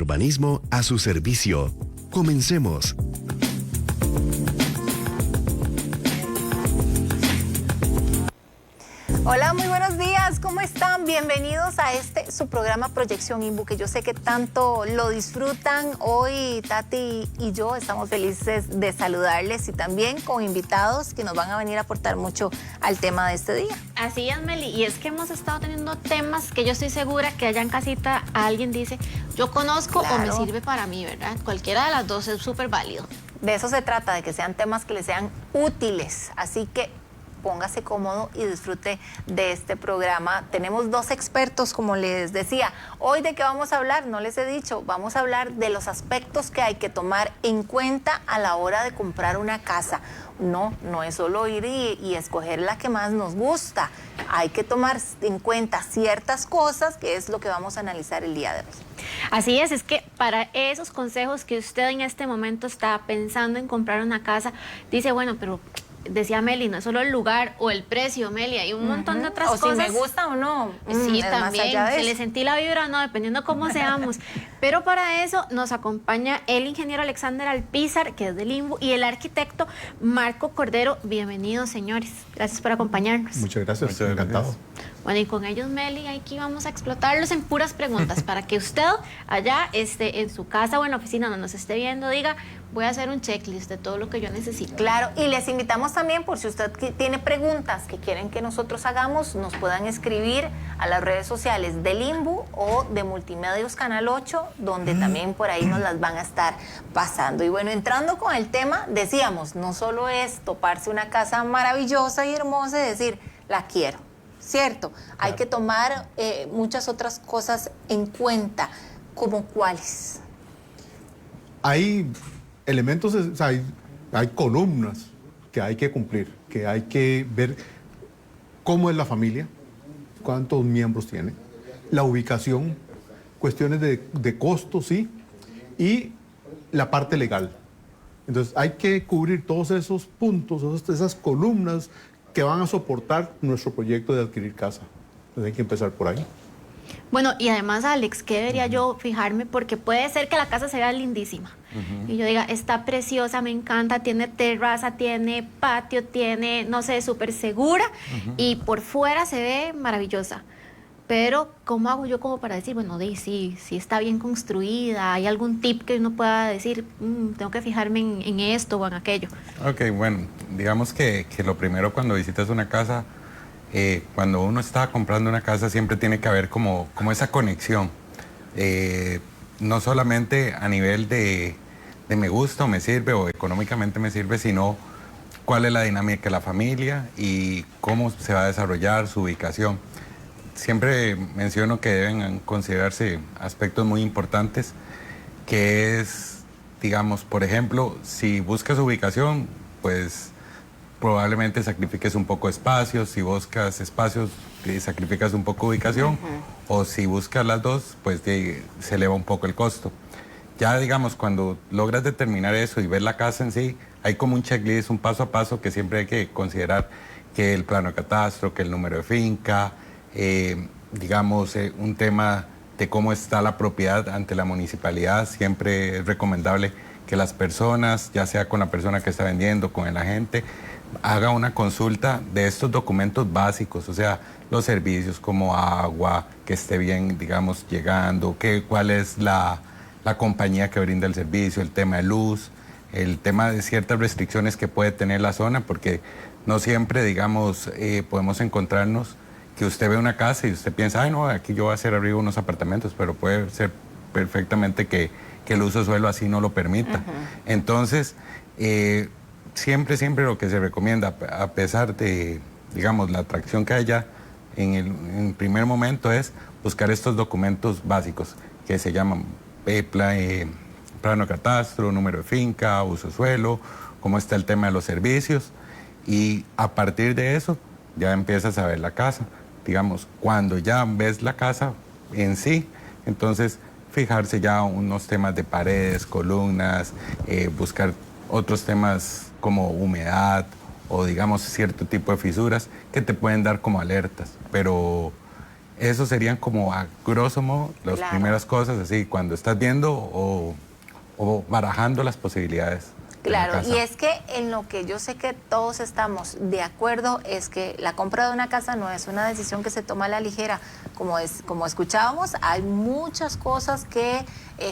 urbanismo a su servicio. Comencemos. Hola, muy buenos días, ¿cómo están? Bienvenidos a su programa Proyección INVU, que yo sé que tanto lo disfrutan. Hoy Tati y yo estamos felices de saludarles y también con invitados que nos van a venir a aportar mucho al tema de este día. Así es, Meli, y es que hemos estado teniendo temas que yo estoy segura que allá en casita alguien dice, yo conozco o me sirve para mí, ¿verdad? Cualquiera de las dos es súper válido. De eso se trata, de que sean temas que les sean útiles, así que póngase cómodo y disfrute de este programa. Tenemos dos expertos, como les decía. Hoy, ¿de qué vamos a hablar? No les he dicho. Vamos a hablar de los aspectos que hay que tomar en cuenta a la hora de comprar una casa. No es solo ir y escoger la que más nos gusta. Hay que tomar en cuenta ciertas cosas, que es lo que vamos a analizar el día de hoy. Así es que para esos consejos que usted en este momento está pensando en comprar una casa, dice, bueno, pero decía Meli, no es solo el lugar o el precio, Meli, hay un montón de otras cosas. O si me gusta o no. Sí, también, se le sentí la vibra o no, dependiendo cómo seamos. Pero para eso nos acompaña el ingeniero Alexander Alpizar, que es del INVU, y el arquitecto Marco Cordero. Bienvenidos, señores. Gracias por acompañarnos. Muchas gracias, encantado. Bueno, y con ellos, Meli, aquí vamos a explotarlos en puras preguntas para que usted allá en su casa o en la oficina donde nos esté viendo diga, voy a hacer un checklist de todo lo que yo necesito. Claro, y les invitamos también, por si usted tiene preguntas que quieren que nosotros hagamos, nos puedan escribir a las redes sociales del INVU o de Multimedios Canal 8, donde también por ahí nos las van a estar pasando. Y bueno, entrando con el tema, decíamos, no solo es toparse una casa maravillosa y hermosa y decir, la quiero. ¿Cierto? Claro. Hay que tomar muchas otras cosas en cuenta, ¿como cuáles? Hay elementos, o sea, hay columnas que hay que cumplir, que hay que ver cómo es la familia, cuántos miembros tiene, la ubicación, cuestiones de costo, sí, y la parte legal. Entonces hay que cubrir todos esos puntos, esas columnas que van a soportar nuestro proyecto de adquirir casa. Entonces hay que empezar por ahí. Bueno, y además, Alex, ¿qué debería yo fijarme? Porque puede ser que la casa se vea lindísima. Y yo diga, está preciosa, me encanta, tiene terraza, tiene patio, tiene, no sé, súper segura. Y por fuera se ve maravillosa. Pero, ¿cómo hago yo como para decir, bueno, sí está bien construida? ¿Hay algún tip que uno pueda decir, tengo que fijarme en esto o en aquello? Ok, bueno, digamos que lo primero cuando visitas una casa, cuando uno está comprando una casa siempre tiene que haber como esa conexión. No solamente a nivel de me gusta o me sirve o económicamente me sirve, sino cuál es la dinámica de la familia y cómo se va a desarrollar su ubicación. Siempre menciono que deben considerarse aspectos muy importantes, que es, digamos, por ejemplo, si buscas ubicación, pues probablemente sacrifiques un poco de espacios, si buscas espacios, sacrificas un poco de ubicación, o si buscas las dos, pues se eleva un poco el costo. Ya, digamos, cuando logras determinar eso y ver la casa en sí, hay como un checklist, un paso a paso que siempre hay que considerar, que el plano de catastro, que el número de finca, digamos, un tema de cómo está la propiedad ante la municipalidad. Siempre es recomendable que las personas, ya sea con la persona que está vendiendo, con el agente, haga una consulta de estos documentos básicos, o sea, los servicios como agua, que esté bien, digamos, llegando, cuál es la compañía que brinda el servicio, el tema de luz, el tema de ciertas restricciones que puede tener la zona, porque no siempre, digamos, podemos encontrarnos que usted ve una casa y usted piensa, ay no, aquí yo voy a hacer arriba unos apartamentos, pero puede ser perfectamente que el uso de suelo así no lo permita. Entonces, siempre lo que se recomienda, a pesar de, digamos, la atracción que haya en primer momento, es buscar estos documentos básicos que se llaman plano de catastro, número de finca, uso de suelo, cómo está el tema de los servicios, y a partir de eso ya empiezas a ver la casa. Digamos, cuando ya ves la casa en sí, entonces fijarse ya unos temas de paredes, columnas, buscar otros temas como humedad o digamos cierto tipo de fisuras que te pueden dar como alertas, pero Eso serían como a grosso modo las Claro. primeras cosas, así, cuando estás viendo o barajando las posibilidades. de una Claro, casa. y es que en lo que yo sé que todos estamos de acuerdo es que la compra de una casa no es una decisión que se toma a la ligera. Como escuchábamos, hay muchas cosas que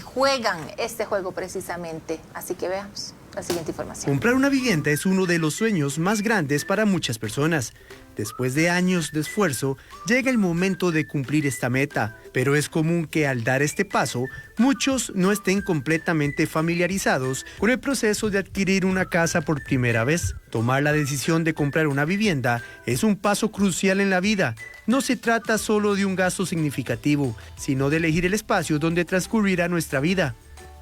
juegan este juego precisamente. Así que veamos la siguiente información. Comprar una vivienda es uno de los sueños más grandes para muchas personas. Después de años de esfuerzo, llega el momento de cumplir esta meta, pero es común que al dar este paso, muchos no estén completamente familiarizados con el proceso de adquirir una casa por primera vez. Tomar la decisión de comprar una vivienda es un paso crucial en la vida. No se trata solo de un gasto significativo, sino de elegir el espacio donde transcurrirá nuestra vida.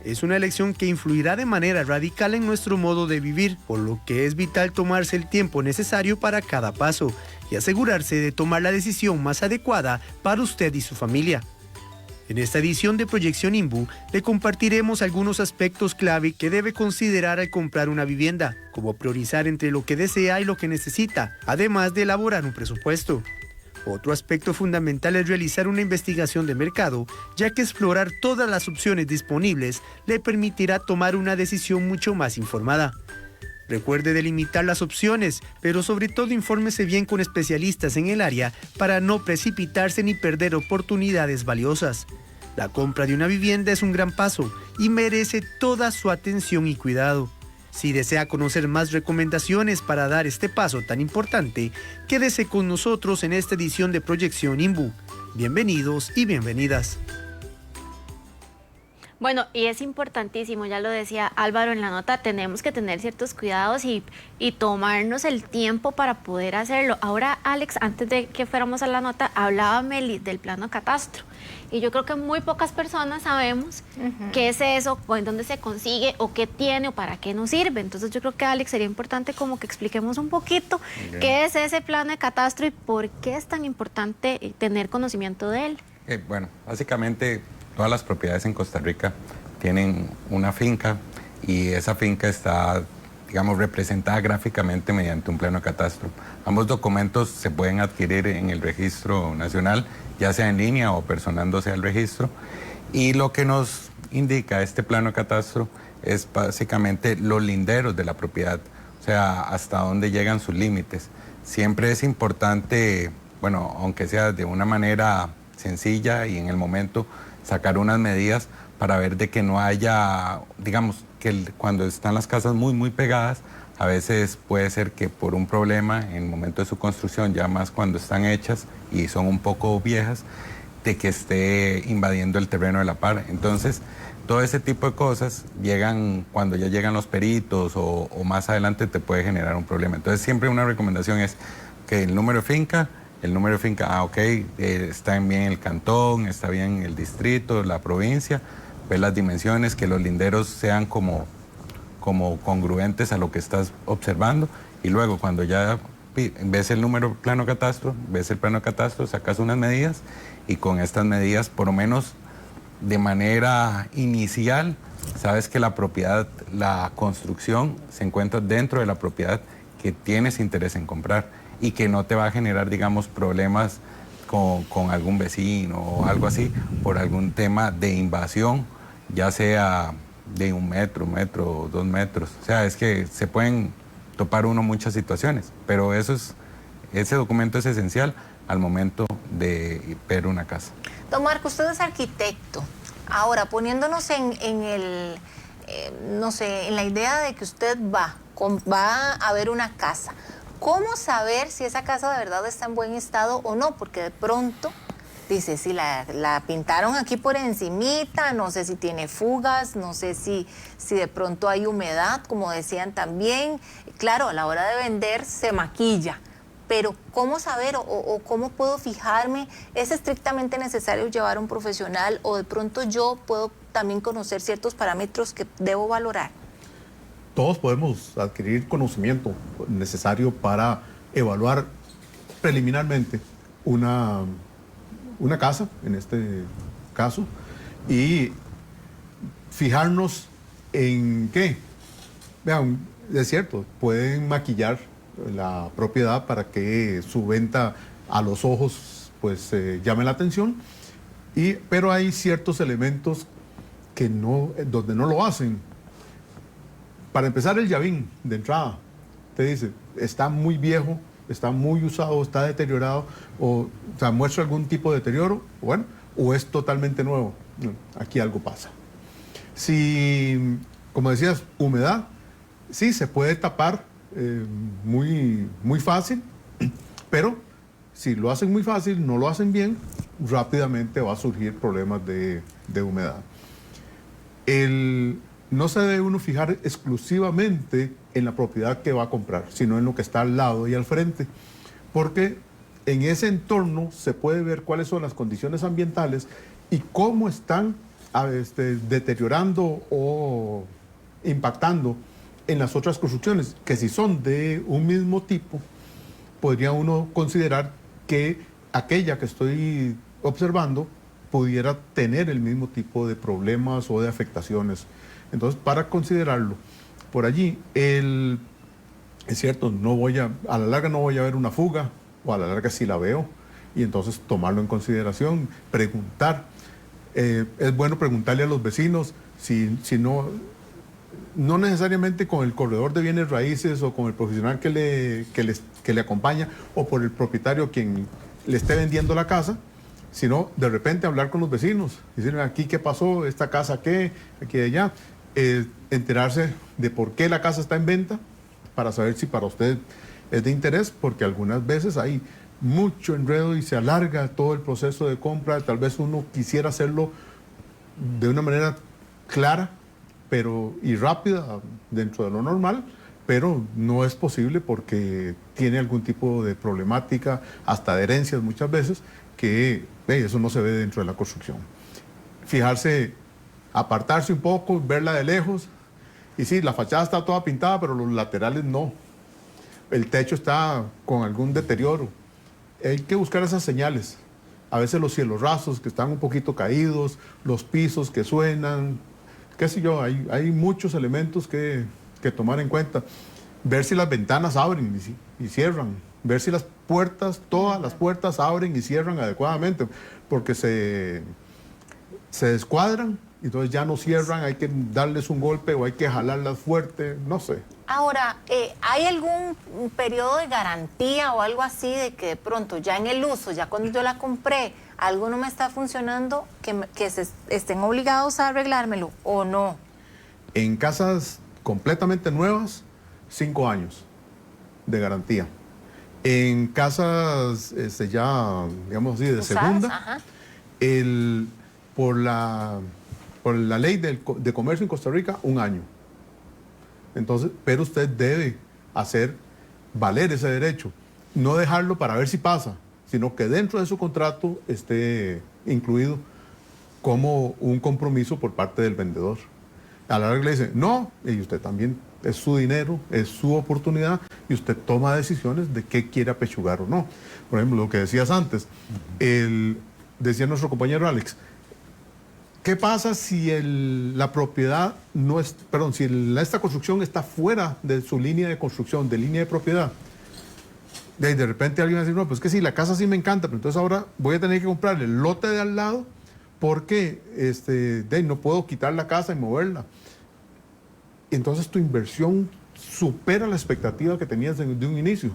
Es una elección que influirá de manera radical en nuestro modo de vivir, por lo que es vital tomarse el tiempo necesario para cada paso y asegurarse de tomar la decisión más adecuada para usted y su familia. En esta edición de Proyección INBU le compartiremos algunos aspectos clave que debe considerar al comprar una vivienda, como priorizar entre lo que desea y lo que necesita, además de elaborar un presupuesto. Otro aspecto fundamental es realizar una investigación de mercado, ya que explorar todas las opciones disponibles le permitirá tomar una decisión mucho más informada. Recuerde delimitar las opciones, pero sobre todo infórmese bien con especialistas en el área para no precipitarse ni perder oportunidades valiosas. La compra de una vivienda es un gran paso y merece toda su atención y cuidado. Si desea conocer más recomendaciones para dar este paso tan importante, quédese con nosotros en esta edición de Proyección INBU. Bienvenidos y bienvenidas. Bueno, y es importantísimo, ya lo decía Álvaro en la nota, tenemos que tener ciertos cuidados y tomarnos el tiempo para poder hacerlo. Ahora, Alex, antes de que fuéramos a la nota, hablaba Meli del plano catastro. Y yo creo que muy pocas personas sabemos qué es eso, o en dónde se consigue, o qué tiene, o para qué nos sirve. Entonces yo creo que, Alex, sería importante como que expliquemos un poquito qué es ese plano de catastro y por qué es tan importante tener conocimiento de él. Bueno, básicamente todas las propiedades en Costa Rica tienen una finca y esa finca está, digamos, representada gráficamente mediante un plano de catastro. Ambos documentos se pueden adquirir en el registro nacional, ya sea en línea o personándose al registro. Y lo que nos indica este plano de catastro es básicamente los linderos de la propiedad, o sea, hasta dónde llegan sus límites. Siempre es importante, bueno, aunque sea de una manera sencilla y en el momento, sacar unas medidas para ver de que no haya, digamos, que cuando están las casas muy pegadas, a veces puede ser que por un problema en el momento de su construcción, ya más cuando están hechas y son un poco viejas, de que esté invadiendo el terreno de la par. Entonces, todo ese tipo de cosas llegan cuando ya llegan los peritos o más adelante te puede generar un problema. Entonces, siempre una recomendación es que el número de finca, ok, está bien el cantón, está bien el distrito, la provincia, ver las dimensiones, que los linderos sean como congruentes a lo que estás observando, y luego cuando ya ves el número plano catastro, ves el plano catastro, sacas unas medidas y con estas medidas, por lo menos de manera inicial, sabes que la propiedad, la construcción se encuentra dentro de la propiedad que tienes interés en comprar y que no te va a generar, digamos, problemas con algún vecino o algo así por algún tema de invasión, ya sea de 1 metro, 2 metros. O sea, es que se pueden topar muchas situaciones, pero ese documento es esencial al momento de ver una casa. Don Marco, usted es arquitecto. Ahora, poniéndonos en la idea de que usted va a ver una casa, ¿cómo saber si esa casa de verdad está en buen estado o no? Porque de pronto dice, si la pintaron aquí por encimita, no sé si tiene fugas, no sé si de pronto hay humedad, como decían también. Claro, a la hora de vender se maquilla, pero ¿cómo saber o cómo puedo fijarme? ¿Es estrictamente necesario llevar a un profesional o de pronto yo puedo también conocer ciertos parámetros que debo valorar? Todos podemos adquirir conocimiento necesario para evaluar preliminarmente una casa, en este caso, y fijarnos en qué. Vean, es cierto, pueden maquillar la propiedad para que su venta a los ojos pues llame la atención, pero hay ciertos elementos que donde no lo hacen. Para empezar, el llavín de entrada, te dice, está muy viejo, está muy usado, está deteriorado, o sea, muestra algún tipo de deterioro, bueno, o es totalmente nuevo. Aquí algo pasa. Si, como decías, humedad, sí, se puede tapar muy fácil, pero si lo hacen muy fácil, no lo hacen bien, rápidamente va a surgir problemas de humedad. No se debe uno fijar exclusivamente en la propiedad que va a comprar, sino en lo que está al lado y al frente, porque en ese entorno se puede ver cuáles son las condiciones ambientales y cómo están deteriorando o impactando en las otras construcciones, que si son de un mismo tipo, podría uno considerar que aquella que estoy observando pudiera tener el mismo tipo de problemas o de afectaciones. Entonces, para considerarlo por allí, es cierto, a la larga no voy a ver una fuga, o a la larga sí la veo, y entonces tomarlo en consideración, preguntar. Es bueno preguntarle a los vecinos si no necesariamente con el corredor de bienes raíces o con el profesional que le acompaña o por el propietario quien le esté vendiendo la casa, sino de repente hablar con los vecinos, decirle aquí qué pasó, esta casa qué, aquí y allá, enterarse de por qué la casa está en venta, para saber si para usted es de interés, porque algunas veces hay mucho enredo y se alarga todo el proceso de compra. Tal vez uno quisiera hacerlo de una manera clara y rápida dentro de lo normal, pero no es posible porque tiene algún tipo de problemática, hasta de herencias muchas veces, que eso no se ve dentro de la construcción. Fijarse, apartarse un poco, verla de lejos, y sí, la fachada está toda pintada, pero los laterales no. El techo está con algún deterioro. Hay que buscar esas señales. A veces los cielos rasos que están un poquito caídos, los pisos que suenan, qué sé yo, hay muchos elementos que tomar en cuenta. Ver si las ventanas abren y cierran. Ver si las puertas, todas las puertas abren y cierran adecuadamente, porque se descuadran y entonces ya no cierran, hay que darles un golpe o hay que jalarlas fuerte, no sé. Ahora, ¿hay algún periodo de garantía o algo así de que de pronto ya en el uso, ya cuando yo la compré, algo no me está funcionando, que estén obligados a arreglármelo o no? En casas completamente nuevas, 5 años de garantía. En casas ya, digamos así, de usadas, segunda, ajá. por la ley de comercio en Costa Rica, 1 año. Entonces, pero usted debe hacer valer ese derecho, no dejarlo para ver si pasa, sino que dentro de su contrato esté incluido como un compromiso por parte del vendedor. A la larga le dice, no, y usted también, es su dinero, es su oportunidad, y usted toma decisiones de qué quiere apechugar o no. Por ejemplo, lo que decías antes, decía nuestro compañero Alex, ¿qué pasa si la propiedad no es, perdón, si esta construcción está fuera de su línea de construcción, de línea de propiedad? De repente alguien va a decir, no, pues que sí, la casa sí me encanta, pero entonces ahora voy a tener que comprarle el lote de al lado porque no puedo quitar la casa y moverla. Entonces tu inversión supera la expectativa que tenías de un inicio.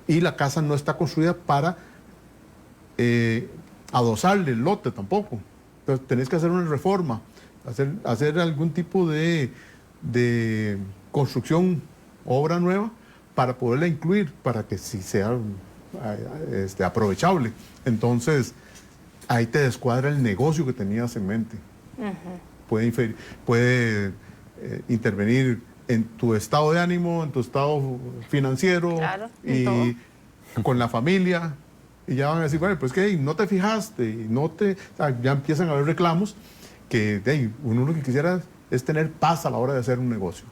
Y la casa no está construida para adosarle el lote tampoco. Entonces tenés que hacer una reforma, hacer algún tipo de construcción, obra nueva, para poderla incluir, para que sí sea aprovechable. Entonces, ahí te descuadra el negocio que tenías en mente. Uh-huh. Puede intervenir en tu estado de ánimo, en tu estado financiero, claro, y con la familia. Y ya van a decir, bueno, pues que no te fijaste, y ya empiezan a haber reclamos que uno lo que quisiera es tener paz a la hora de hacer un negocio.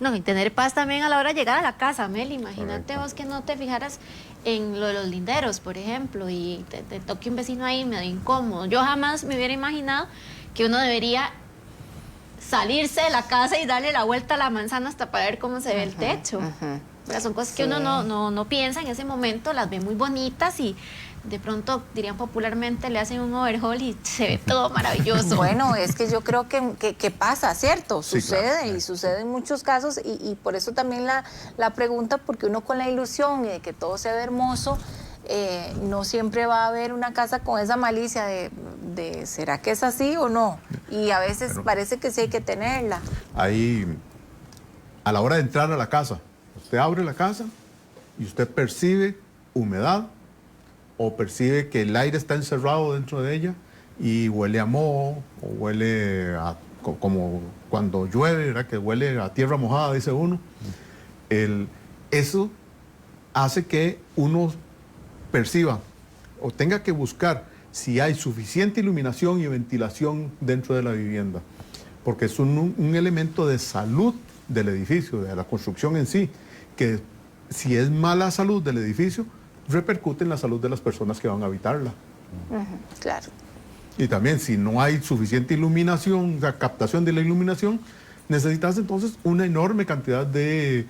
No, y tener paz también a la hora de llegar a la casa, Mel. Imagínate vos que no te fijaras en lo de los linderos, por ejemplo, y te toque un vecino ahí medio incómodo. Yo jamás me hubiera imaginado que uno debería salirse de la casa y darle la vuelta a la manzana hasta para ver cómo se ve el techo. Pero son cosas que uno no piensa en ese momento, las ve muy bonitas y de pronto, dirían popularmente, le hacen un overhaul y se ve todo maravilloso. Bueno, es que yo creo que pasa, ¿cierto? Sí, Sucede, claro. y sucede en muchos casos, y por eso también la pregunta, porque uno con la ilusión y de que todo se ve hermoso, no siempre va a haber una casa con esa malicia de ¿será que es así o no? Y a veces parece que sí hay que tenerla. Ahí, a la hora de entrar a la casa, usted abre la casa y usted percibe humedad o percibe que el aire está encerrado dentro de ella y huele a moho o huele a, como cuando llueve, ¿verdad? Que huele a tierra mojada, dice uno. Eso hace que uno perciba o tenga que buscar si hay suficiente iluminación y ventilación dentro de la vivienda, porque es un elemento de salud del edificio, de la construcción en sí, que si es mala salud del edificio, repercute en la salud de las personas que van a habitarla. Claro. Y también si no hay suficiente iluminación, o sea, captación de la iluminación, necesitas entonces una enorme cantidad de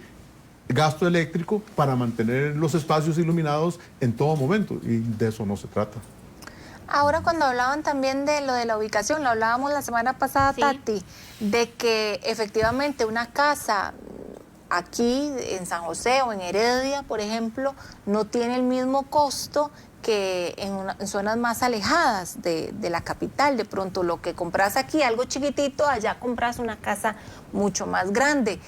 gasto eléctrico para mantener los espacios iluminados en todo momento, y de eso no se trata. Ahora, cuando hablaban también de lo de la ubicación, lo hablábamos la semana pasada, Sí. Tati, de que efectivamente una casa aquí en San José o en Heredia, por ejemplo, no tiene el mismo costo que en zonas más alejadas de la capital. De pronto lo que compras aquí, algo chiquitito, allá compras una casa mucho más grande.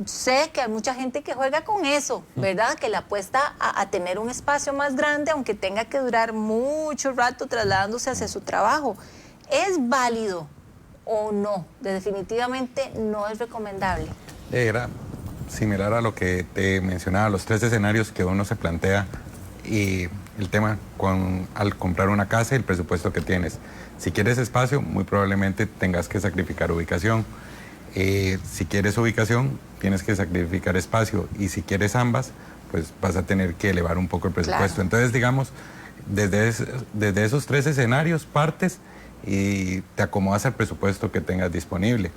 Sé que hay mucha gente que juega con eso, ¿verdad? Que le apuesta a tener un espacio más grande, aunque tenga que durar mucho rato trasladándose hacia su trabajo. ¿Es válido o no? Definitivamente no es recomendable. Era similar a lo que te mencionaba, los 3 escenarios que uno se plantea y el tema al comprar una casa y el presupuesto que tienes. Si quieres espacio, muy probablemente tengas que sacrificar ubicación. Si quieres ubicación, tienes que sacrificar espacio, y si quieres ambas, pues vas a tener que elevar un poco el presupuesto. Claro. Entonces, digamos, desde esos 3 escenarios partes y te acomodas al presupuesto que tengas disponible.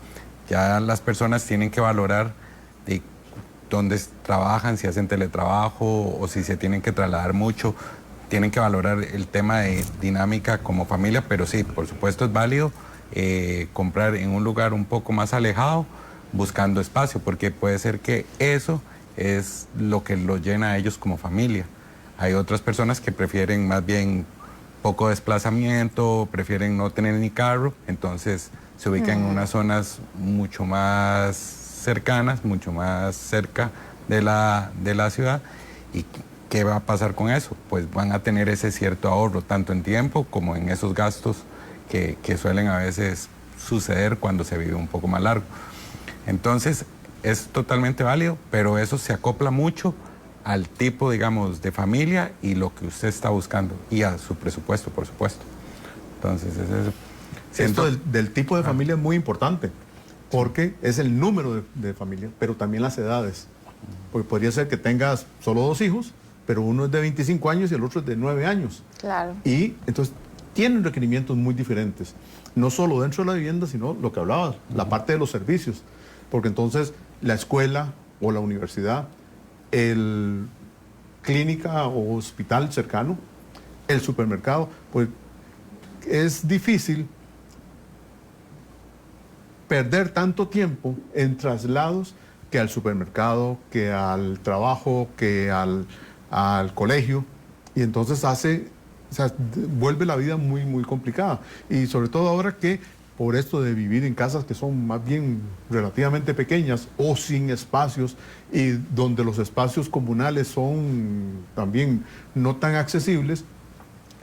Ya las personas tienen que valorar de dónde trabajan, si hacen teletrabajo o si se tienen que trasladar mucho. Tienen que valorar el tema de dinámica como familia, pero sí, por supuesto es válido comprar en un lugar un poco más alejado buscando espacio, porque puede ser que eso es lo que los llena a ellos como familia. Hay otras personas que prefieren más bien poco desplazamiento, prefieren no tener ni carro, entonces se ubican en unas zonas mucho más cercanas, mucho más cerca de la ciudad. ¿Y qué va a pasar con eso? Pues van a tener ese cierto ahorro, tanto en tiempo como en esos gastos que suelen a veces suceder cuando se vive un poco más largo. Entonces, es totalmente válido, pero eso se acopla mucho al tipo, digamos, de familia y lo que usted está buscando, y a su presupuesto, por supuesto. Entonces, Esto del tipo de familia es muy importante, porque es el número de familia, pero también las edades. Porque podría ser que tengas solo 2 hijos, pero uno es de 25 años y el otro es de 9 años. Claro. Y entonces tienen requerimientos muy diferentes, no solo dentro de la vivienda, sino lo que hablabas, la parte de los servicios, porque entonces la escuela o la universidad, el clínica o hospital cercano, el supermercado, pues es difícil perder tanto tiempo en traslados que al supermercado, que al trabajo, que al colegio, y entonces vuelve la vida muy, muy complicada. Y sobre todo ahora que por esto de vivir en casas que son más bien relativamente pequeñas o sin espacios, y donde los espacios comunales son también no tan accesibles,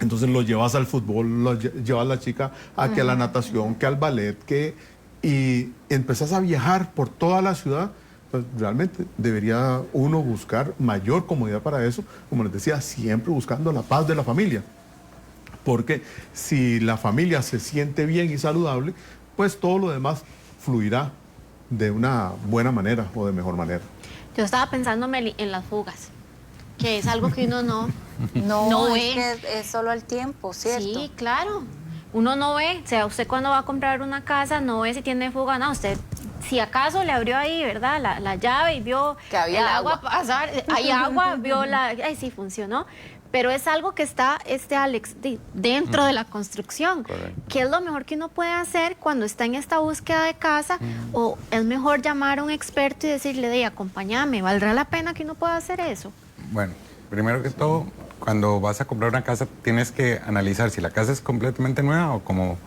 entonces lo llevas al fútbol, lo llevas a la chica a que a la natación, que al ballet, y empezás a viajar por toda la ciudad. Pues realmente debería uno buscar mayor comodidad para eso, como les decía, siempre buscando la paz de la familia. Porque si la familia se siente bien y saludable, pues todo lo demás fluirá de una buena manera o de mejor manera. Yo estaba pensando, Meli, en las fugas, que es algo que uno no Es ve. que es solo el tiempo, ¿cierto? Sí, claro. Uno no ve, o sea, usted cuando va a comprar una casa no ve si tiene fuga, no, usted si acaso le abrió ahí, ¿verdad? La llave y vio Que había el agua. agua pasar, hay agua, vio ay, sí, funcionó. pero es algo que está, Alex, dentro de la construcción. Correcto. ¿Qué es lo mejor que uno puede hacer cuando está en esta búsqueda de casa? O es mejor llamar a un experto y decirle, acompáñame, ¿valdrá la pena que uno pueda hacer eso? Bueno, primero que todo, cuando vas a comprar una casa, tienes que analizar si la casa es completamente nueva o como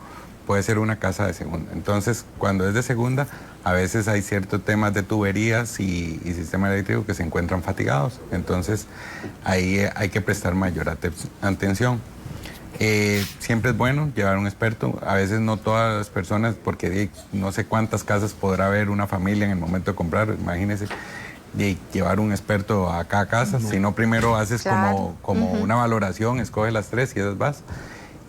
puede ser una casa de segunda. Entonces, cuando es de segunda, a veces hay ciertos temas de tuberías y sistema eléctrico que se encuentran fatigados. Entonces, ahí hay que prestar mayor atención. Siempre es bueno llevar un experto. A veces no todas las personas, porque no sé cuántas casas podrá haber una familia en el momento de comprar. Imagínense, de llevar un experto a cada casa. Si no, primero haces como una valoración, escoges las 3 y esas vas.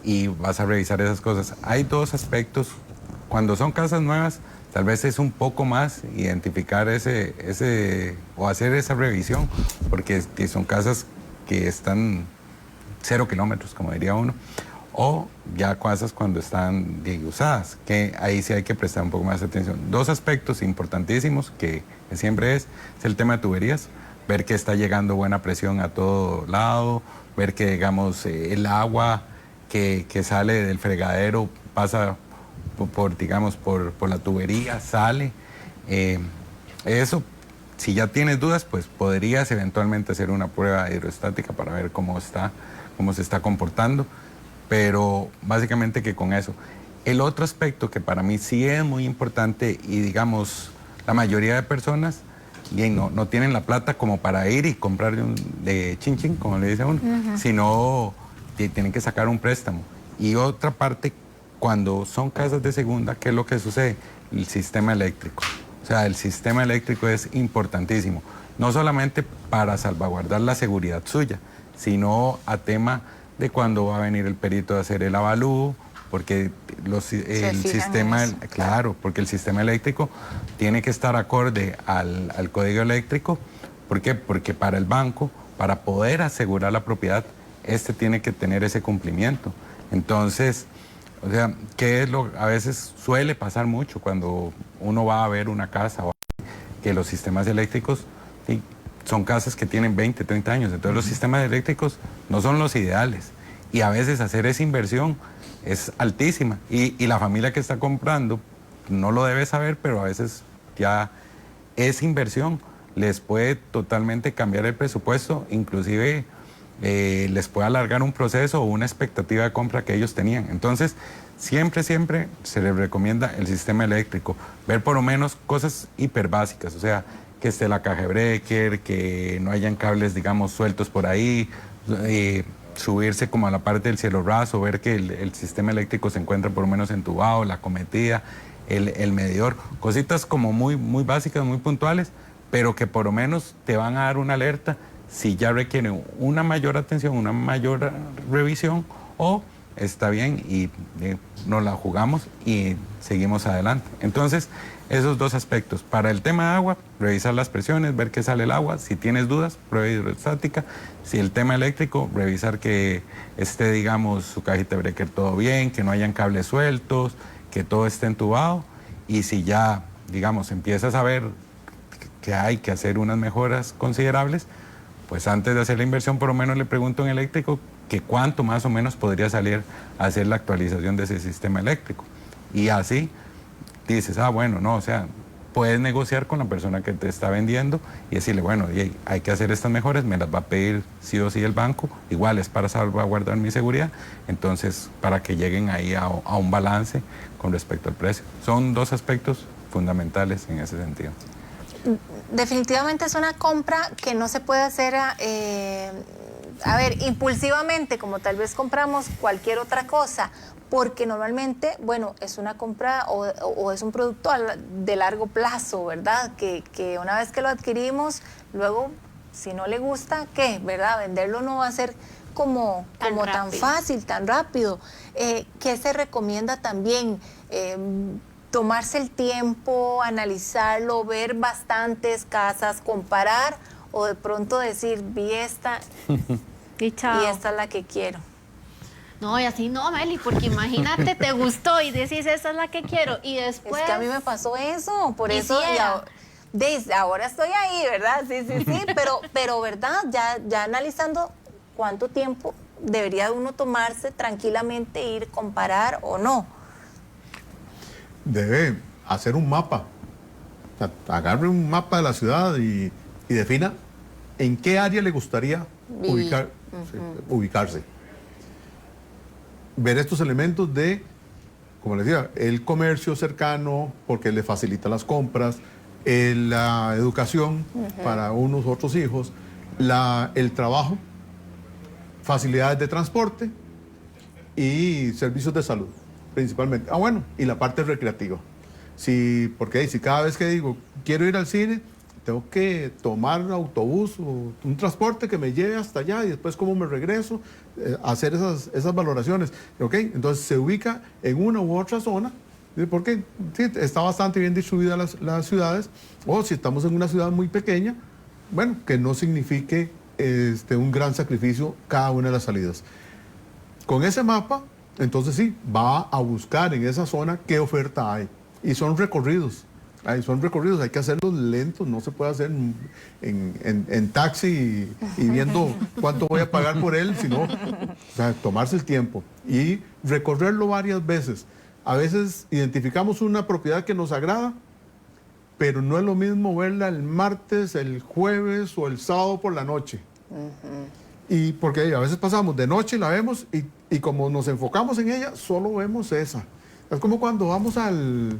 Y vas a revisar esas cosas. Hay 2 aspectos. Cuando son casas nuevas, tal vez es un poco más identificar o hacer esa revisión, porque son casas que están 0 kilómetros, como diría uno, o ya casas cuando están usadas, que ahí sí hay que prestar un poco más de atención. 2 aspectos importantísimos que siempre es el tema de tuberías, ver que está llegando buena presión a todo lado, ver que, digamos, el agua que sale del fregadero pasa por la tubería, sale. Eso, si ya tienes dudas, pues podrías eventualmente hacer una prueba hidrostática para ver cómo se está comportando, pero básicamente que con eso. El otro aspecto que para mí sí es muy importante y digamos, la mayoría de personas no tienen la plata como para ir y comprar de chin chin, como le dice uno, sino tienen que sacar un préstamo. Y otra parte, cuando son casas de segunda, ¿qué es lo que sucede? El sistema eléctrico. O sea, el sistema eléctrico es importantísimo, no solamente para salvaguardar la seguridad suya, sino a tema de cuando va a venir el perito a hacer el avalúo, porque porque el sistema eléctrico tiene que estar acorde al código eléctrico. ¿Por qué? Porque para el banco, para poder asegurar la propiedad, tiene que tener ese cumplimiento. Entonces, o sea, a veces suele pasar mucho cuando uno va a ver una casa, que los sistemas eléctricos son casas que tienen 20, 30 años, entonces los sistemas eléctricos no son los ideales. Y a veces hacer esa inversión es altísima. Y la familia que está comprando no lo debe saber, pero a veces ya esa inversión les puede totalmente cambiar el presupuesto, inclusive les puede alargar un proceso o una expectativa de compra que ellos tenían. Entonces, siempre se les recomienda el sistema eléctrico, ver por lo menos cosas hiperbásicas, o sea, que esté la caja de breaker, que no hayan cables, digamos, sueltos por ahí, subirse como a la parte del cielo raso, ver que el sistema eléctrico se encuentra por lo menos entubado, la cometida, el medidor, cositas como muy, muy básicas, muy puntuales, pero que por lo menos te van a dar una alerta si ya requiere una mayor atención, una mayor revisión, o está bien y nos la jugamos y seguimos adelante. Entonces, esos 2 aspectos. Para el tema de agua, revisar las presiones, ver que sale el agua. Si tienes dudas, prueba hidrostática. Si el tema eléctrico, revisar que esté, digamos, su cajita de breaker todo bien, que no hayan cables sueltos, que todo esté entubado. Y si ya, digamos, empiezas a ver que hay que hacer unas mejoras considerables, pues antes de hacer la inversión, por lo menos le pregunto a un eléctrico que cuánto más o menos podría salir a hacer la actualización de ese sistema eléctrico. Y así dices, bueno, no, o sea, puedes negociar con la persona que te está vendiendo y decirle, bueno, hay que hacer estas mejoras, me las va a pedir sí o sí el banco, igual es para salvaguardar mi seguridad, entonces para que lleguen ahí a un balance con respecto al precio. Son 2 aspectos fundamentales en ese sentido. Definitivamente es una compra que no se puede hacer, impulsivamente, como tal vez compramos cualquier otra cosa, porque normalmente, bueno, es una compra o es un producto de largo plazo, ¿verdad? Que una vez que lo adquirimos, luego, si no le gusta, ¿qué? ¿Verdad? Venderlo no va a ser como tan fácil, tan rápido. ¿Qué se recomienda también? Tomarse el tiempo, analizarlo, ver bastantes casas, comparar, o de pronto decir, vi esta y esta es la que quiero. No, y así no, Meli, porque imagínate, te gustó y decís, esa es la que quiero, y después... Es que a mí me pasó eso, por eso ahora estoy ahí, ¿verdad? Sí, pero ¿verdad? Ya analizando cuánto tiempo debería uno tomarse tranquilamente, ir, comparar o no. Debe hacer un mapa. O sea, agarre un mapa de la ciudad y defina en qué área le gustaría ubicarse. Ver estos elementos de, como les decía, el comercio cercano, porque le facilita las compras, la educación para unos otros hijos, el trabajo, facilidades de transporte y servicios de salud, principalmente. Bueno, y la parte recreativa. Porque si cada vez que digo, quiero ir al cine, tengo que tomar autobús o un transporte que me lleve hasta allá y después cómo me regreso, hacer esas valoraciones. ¿Ok? Entonces se ubica en una u otra zona, porque sí, está bastante bien distribuida las ciudades, o si estamos en una ciudad muy pequeña, bueno, que no signifique un gran sacrificio cada una de las salidas. Con ese mapa, entonces sí, va a buscar en esa zona qué oferta hay. Y son recorridos, hay que hacerlos lentos, no se puede hacer en taxi y viendo cuánto voy a pagar por él, sino o sea, tomarse el tiempo y recorrerlo varias veces. A veces identificamos una propiedad que nos agrada, pero no es lo mismo verla el martes, el jueves o el sábado por la noche. Y porque a veces pasamos de noche y la vemos y como nos enfocamos en ella, solo vemos esa. Es como cuando vamos al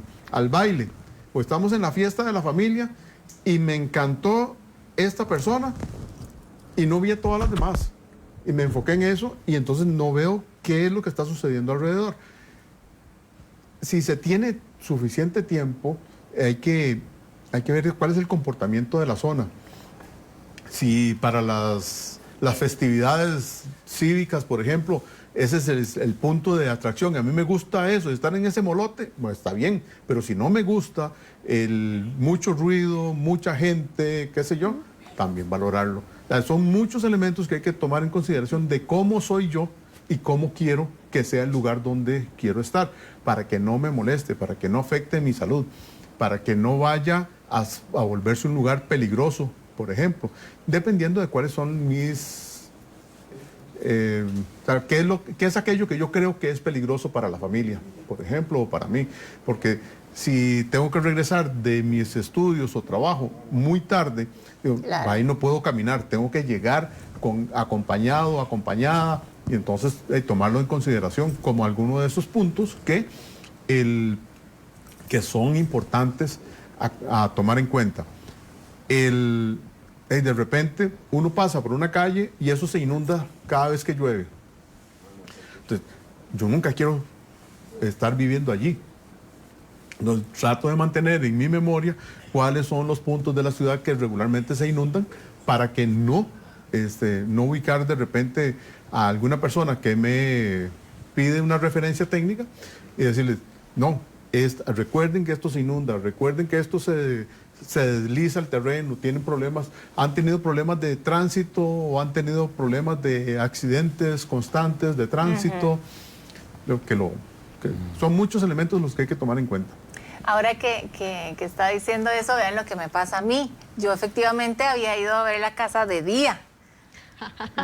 baile o estamos en la fiesta de la familia y me encantó esta persona y no vi a todas las demás. Y me enfoqué en eso y entonces no veo qué es lo que está sucediendo alrededor. Si se tiene suficiente tiempo, hay que ver cuál es el comportamiento de la zona. Si para las festividades cívicas, por ejemplo, ese es el punto de atracción. A mí me gusta eso, estar en ese molote, bueno, está bien, pero si no me gusta mucho ruido, mucha gente, qué sé yo, también valorarlo. O sea, son muchos elementos que hay que tomar en consideración de cómo soy yo y cómo quiero que sea el lugar donde quiero estar, para que no me moleste, para que no afecte mi salud, para que no vaya a volverse un lugar peligroso, por ejemplo, dependiendo de cuáles son mis... ¿qué es aquello que yo creo que es peligroso para la familia, por ejemplo, o para mí? Porque si tengo que regresar de mis estudios o trabajo muy tarde, digo, claro, ahí no puedo caminar, tengo que llegar acompañado, acompañada, y entonces tomarlo en consideración como alguno de esos puntos que son importantes a tomar en cuenta. De repente uno pasa por una calle y eso se inunda cada vez que llueve. Entonces, yo nunca quiero estar viviendo allí. Entonces, trato de mantener en mi memoria cuáles son los puntos de la ciudad que regularmente se inundan para que no ubicar de repente a alguna persona que me pide una referencia técnica y decirles, no, recuerden que esto se inunda, recuerden que esto se desliza el terreno, tienen problemas, han tenido problemas de tránsito o han tenido problemas de accidentes constantes de tránsito. Son muchos elementos los que hay que tomar en cuenta. Ahora que está diciendo eso, vean lo que me pasa a mí. Yo efectivamente había ido a ver la casa de día.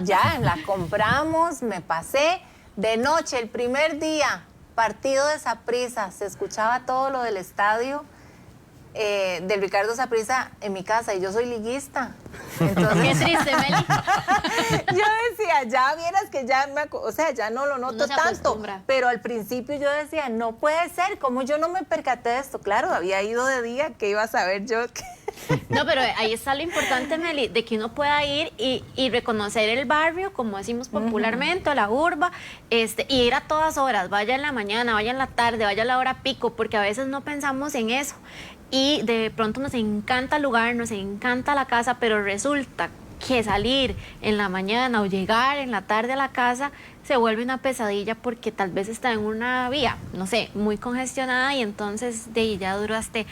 Ya, la compramos, me pasé. De noche, el primer día, partido de Saprissa, se escuchaba todo lo del estadio de Ricardo Saprissa en mi casa y yo soy liguista. Entonces, Qué triste, Meli. yo decía, ya vieras que ya ya no lo noto tanto, acostumbra. pero al principio yo decía, no puede ser, ¿cómo yo no me percaté de esto? Claro, había ido de día, ¿qué iba a saber yo? No, pero ahí está lo importante, Meli, de que uno pueda ir y reconocer el barrio, como decimos popularmente, o la urba, y ir a todas horas, vaya en la mañana, vaya en la tarde, vaya a la hora pico, porque a veces no pensamos en eso. Y de pronto nos encanta el lugar, nos encanta la casa, pero resulta que salir en la mañana o llegar en la tarde a la casa se vuelve una pesadilla porque tal vez está en una vía, no sé, muy congestionada y entonces ya duraste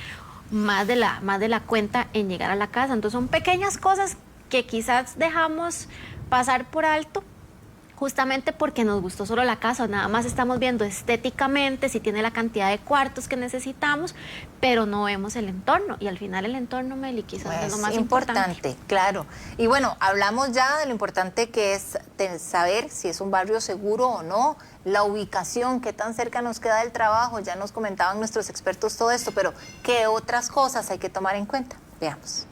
más de la cuenta en llegar a la casa. Entonces son pequeñas cosas que quizás dejamos pasar por alto justamente porque nos gustó solo la casa, nada más estamos viendo estéticamente si tiene la cantidad de cuartos que necesitamos, pero no vemos el entorno, y al final el entorno, Meli, quizás es lo más importante. Claro. Y bueno, hablamos ya de lo importante que es saber si es un barrio seguro o no, la ubicación, qué tan cerca nos queda del trabajo, ya nos comentaban nuestros expertos todo esto, pero ¿qué otras cosas hay que tomar en cuenta? Veamos.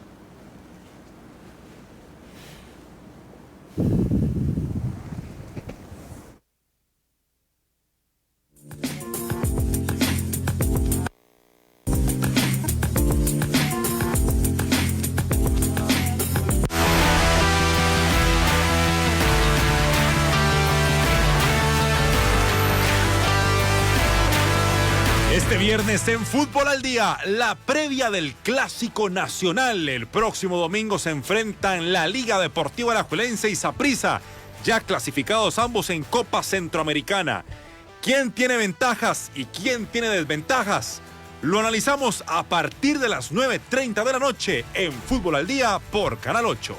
Este viernes en Fútbol al Día, la previa del Clásico Nacional. El próximo domingo se enfrentan la Liga Deportiva Alajuelense y Saprissa, ya clasificados ambos en Copa Centroamericana. ¿Quién tiene ventajas y quién tiene desventajas? Lo analizamos a partir de las 9:30 de la noche en Fútbol al Día por Canal 8.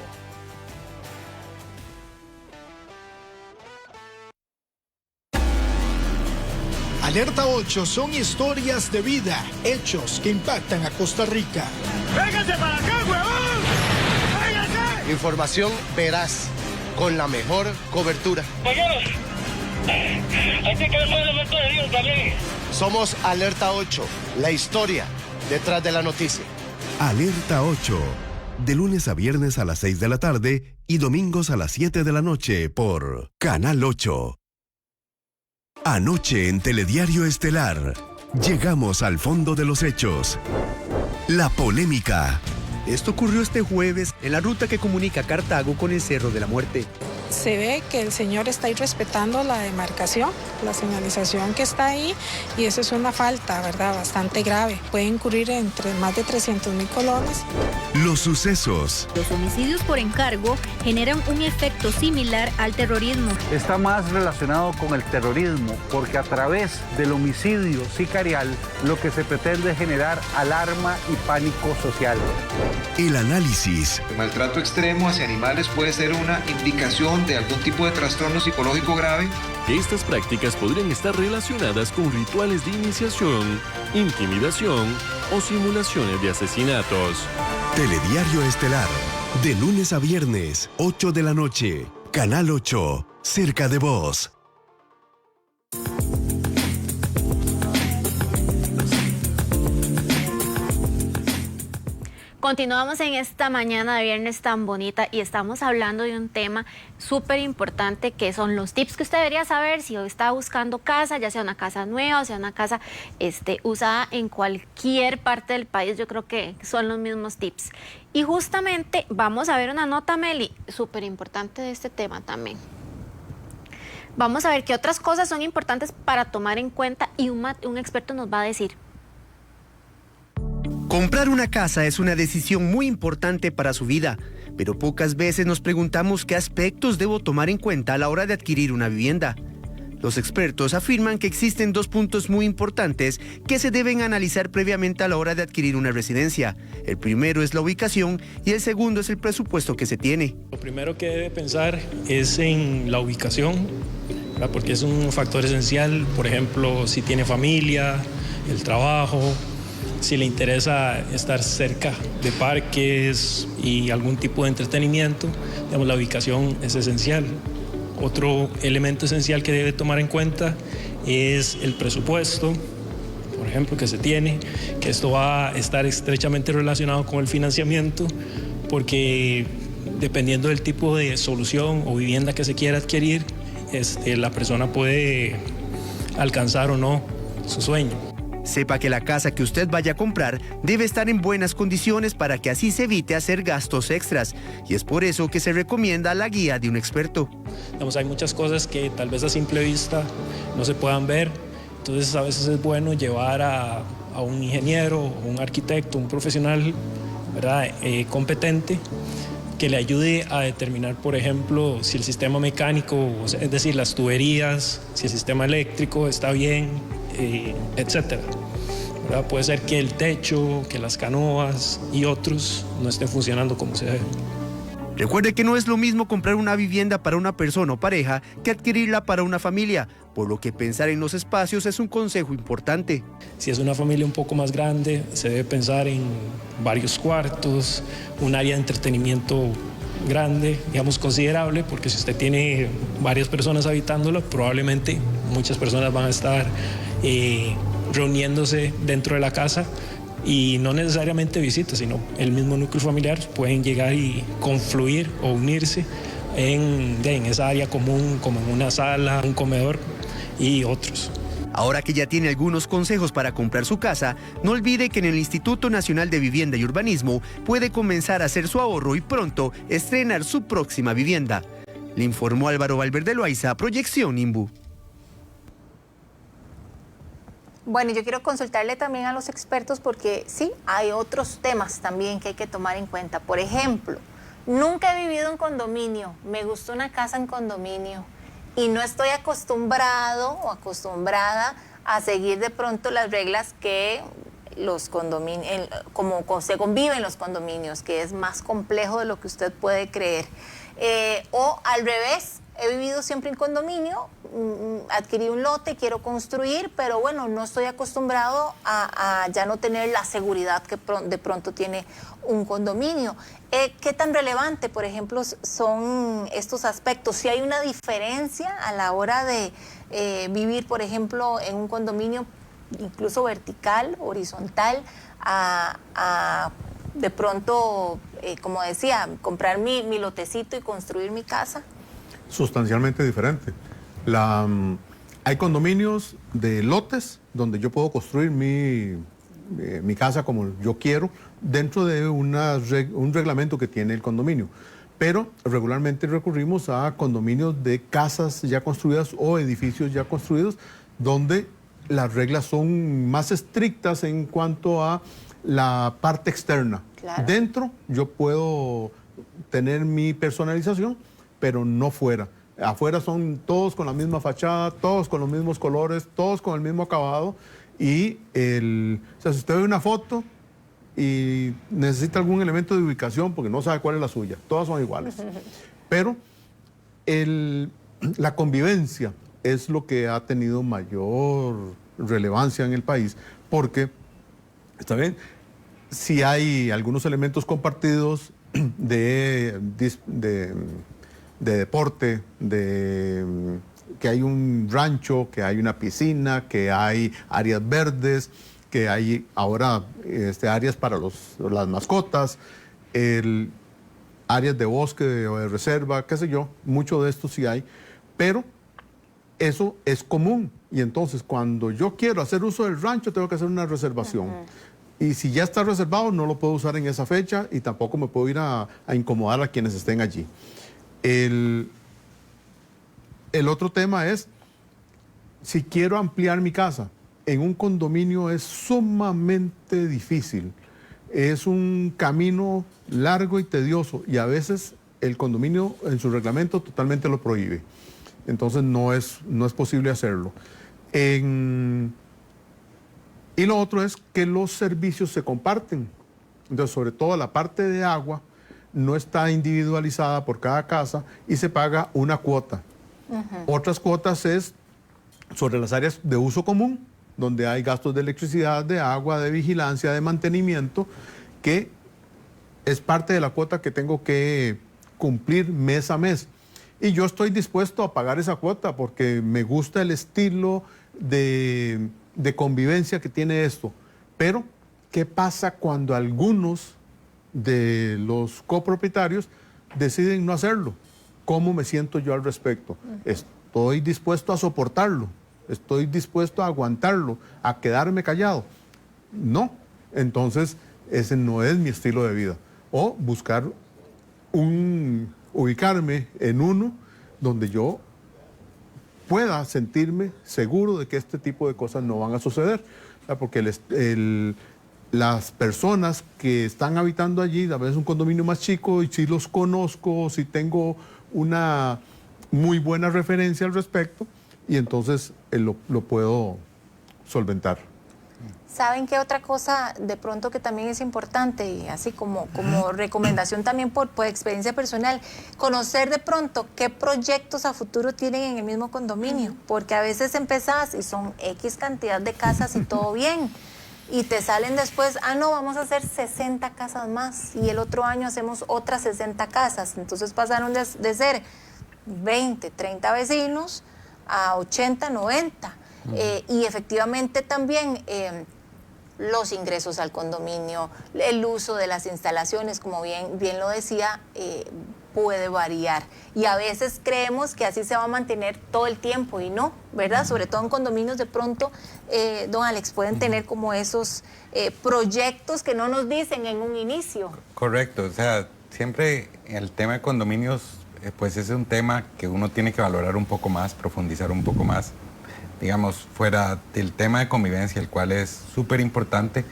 Alerta 8 son historias de vida, hechos que impactan a Costa Rica. ¡Vénganse para acá, huevón! ¡Vénganse! Información veraz, con la mejor cobertura. Compañeros, hay que quedar el elemento de Dios también. Somos Alerta 8, la historia detrás de la noticia. Alerta 8, de lunes a viernes a las 6 de la tarde y domingos a las 7 de la noche por Canal 8. Anoche en Telediario Estelar, llegamos al fondo de los hechos. La polémica. Esto ocurrió este jueves en la ruta que comunica Cartago con el Cerro de la Muerte. Se ve que el señor está irrespetando la demarcación, la señalización que está ahí, y eso es una falta, ¿verdad?, bastante grave. Puede incurrir entre más de 300.000 colones. Los sucesos. Los homicidios por encargo generan un efecto similar al terrorismo. Está más relacionado con el terrorismo, porque a través del homicidio sicarial lo que se pretende es generar alarma y pánico social. El análisis. El maltrato extremo hacia animales puede ser una indicación de algún tipo de trastorno psicológico grave. Estas prácticas podrían estar relacionadas con rituales de iniciación, intimidación o simulaciones de asesinatos. Telediario Estelar, de lunes a viernes, 8 de la noche, Canal 8, cerca de vos. Continuamos en esta mañana de viernes tan bonita y estamos hablando de un tema súper importante, que son los tips que usted debería saber si hoy está buscando casa, ya sea una casa nueva o sea una casa usada en cualquier parte del país. Yo creo que son los mismos tips. Y justamente vamos a ver una nota, Meli, súper importante de este tema también. Vamos a ver qué otras cosas son importantes para tomar en cuenta y un experto nos va a decir. Comprar una casa es una decisión muy importante para su vida, pero pocas veces nos preguntamos qué aspectos debo tomar en cuenta a la hora de adquirir una vivienda. Los expertos afirman que existen 2 puntos muy importantes que se deben analizar previamente a la hora de adquirir una residencia. El primero es la ubicación y el segundo es el presupuesto que se tiene. Lo primero que debe pensar es en la ubicación, ¿verdad?, porque es un factor esencial. Por ejemplo, si tiene familia, el trabajo, si le interesa estar cerca de parques y algún tipo de entretenimiento, digamos, la ubicación es esencial. Otro elemento esencial que debe tomar en cuenta es el presupuesto, por ejemplo, que se tiene, que esto va a estar estrechamente relacionado con el financiamiento, porque dependiendo del tipo de solución o vivienda que se quiera adquirir, la persona puede alcanzar o no su sueño. Sepa que la casa que usted vaya a comprar debe estar en buenas condiciones para que así se evite hacer gastos extras, y es por eso que se recomienda la guía de un experto. Hay muchas cosas que tal vez a simple vista no se puedan ver, entonces a veces es bueno llevar a un ingeniero, un arquitecto, un profesional, ¿verdad?, competente, que le ayude a determinar, por ejemplo, si el sistema mecánico, es decir, las tuberías, si el sistema eléctrico está bien, etcétera. ¿Verdad? Puede ser que el techo, que las canoas y otros no estén funcionando como se debe. Recuerde que no es lo mismo comprar una vivienda para una persona o pareja que adquirirla para una familia, por lo que pensar en los espacios es un consejo importante. Si es una familia un poco más grande, se debe pensar en varios cuartos, un área de entretenimiento grande, digamos considerable, porque si usted tiene varias personas habitándolo, probablemente muchas personas van a estar reuniéndose dentro de la casa. Y no necesariamente visitas, sino el mismo núcleo familiar pueden llegar y confluir o unirse en esa área común, como en una sala, un comedor y otros. Ahora que ya tiene algunos consejos para comprar su casa, no olvide que en el Instituto Nacional de Vivienda y Urbanismo puede comenzar a hacer su ahorro y pronto estrenar su próxima vivienda. Le informó Álvaro Valverde Loaiza, Proyección Imbu. Bueno, yo quiero consultarle también a los expertos porque sí, hay otros temas también que hay que tomar en cuenta. Por ejemplo, nunca he vivido en condominio, me gustó una casa en condominio y no estoy acostumbrado o acostumbrada a seguir de pronto las reglas que los condominios, como se conviven los condominios, que es más complejo de lo que usted puede creer. O al revés, he vivido siempre en condominio, adquirí un lote, quiero construir, pero bueno, no estoy acostumbrado a ya no tener la seguridad que de pronto tiene un condominio. ¿Qué tan relevante, por ejemplo, son estos aspectos? Si hay una diferencia a la hora de vivir, por ejemplo, en un condominio incluso vertical, horizontal, de pronto, como decía, comprar mi lotecito y construir mi casa. Sustancialmente diferente. Hay condominios de lotes donde yo puedo construir mi casa como yo quiero dentro de un reglamento que tiene el condominio. Pero regularmente recurrimos a condominios de casas ya construidas o edificios ya construidos donde las reglas son más estrictas en cuanto a la parte externa. Claro. Dentro yo puedo tener mi personalización, pero no fuera. Afuera son todos con la misma fachada, todos con los mismos colores, todos con el mismo acabado. Y o sea, si usted ve una foto y necesita algún elemento de ubicación porque no sabe cuál es la suya, todas son iguales. Pero la convivencia es lo que ha tenido mayor relevancia en el país, porque, está bien, si hay algunos elementos compartidos de deporte, que hay un rancho, que hay una piscina, que hay áreas verdes, que hay ahora áreas para las mascotas, áreas de bosque o de reserva, qué sé yo, mucho de esto sí hay, pero eso es común. Y entonces cuando yo quiero hacer uso del rancho tengo que hacer una reservación. Y si ya está reservado no lo puedo usar en esa fecha y tampoco me puedo ir a incomodar a quienes estén allí. El otro tema es, si quiero ampliar mi casa, en un condominio es sumamente difícil. Es un camino largo y tedioso y a veces el condominio en su reglamento totalmente lo prohíbe. Entonces no es posible hacerlo. Y lo otro es que los servicios se comparten. Entonces, sobre todo la parte de agua no está individualizada por cada casa y se paga una cuota. Otras cuotas es sobre las áreas de uso común, donde hay gastos de electricidad, de agua, de vigilancia, de mantenimiento, que es parte de la cuota que tengo que cumplir mes a mes. Y yo estoy dispuesto a pagar esa cuota porque me gusta el estilo de convivencia que tiene esto. Pero, ¿qué pasa cuando algunos de los copropietarios deciden no hacerlo? ¿Cómo me siento yo al respecto? ¿Estoy dispuesto a soportarlo? ¿Estoy dispuesto a aguantarlo? ¿A quedarme callado? No. Entonces, ese no es mi estilo de vida. O buscar ubicarme en uno donde yo pueda sentirme seguro de que este tipo de cosas no van a suceder. Porque las personas que están habitando allí, a veces un condominio más chico, y si los conozco, si tengo una muy buena referencia al respecto, y entonces lo puedo solventar. ¿Saben qué otra cosa de pronto que también es importante y así como recomendación también por experiencia personal? Conocer de pronto qué proyectos a futuro tienen en el mismo condominio, porque a veces empezás y son X cantidad de casas y todo bien, y te salen después, no, vamos a hacer 60 casas más y el otro año hacemos otras 60 casas, entonces pasaron de ser 20, 30 vecinos a 80, 90. Y efectivamente también los ingresos al condominio, el uso de las instalaciones, como bien lo decía, puede variar. Y a veces creemos que así se va a mantener todo el tiempo y no, ¿verdad? Sobre todo en condominios de pronto, don Alex, pueden tener como esos proyectos que no nos dicen en un inicio. Correcto, o sea, siempre el tema de condominios, pues es un tema que uno tiene que valorar un poco más, profundizar un poco más. Digamos, fuera del tema de convivencia, el cual es súper importante,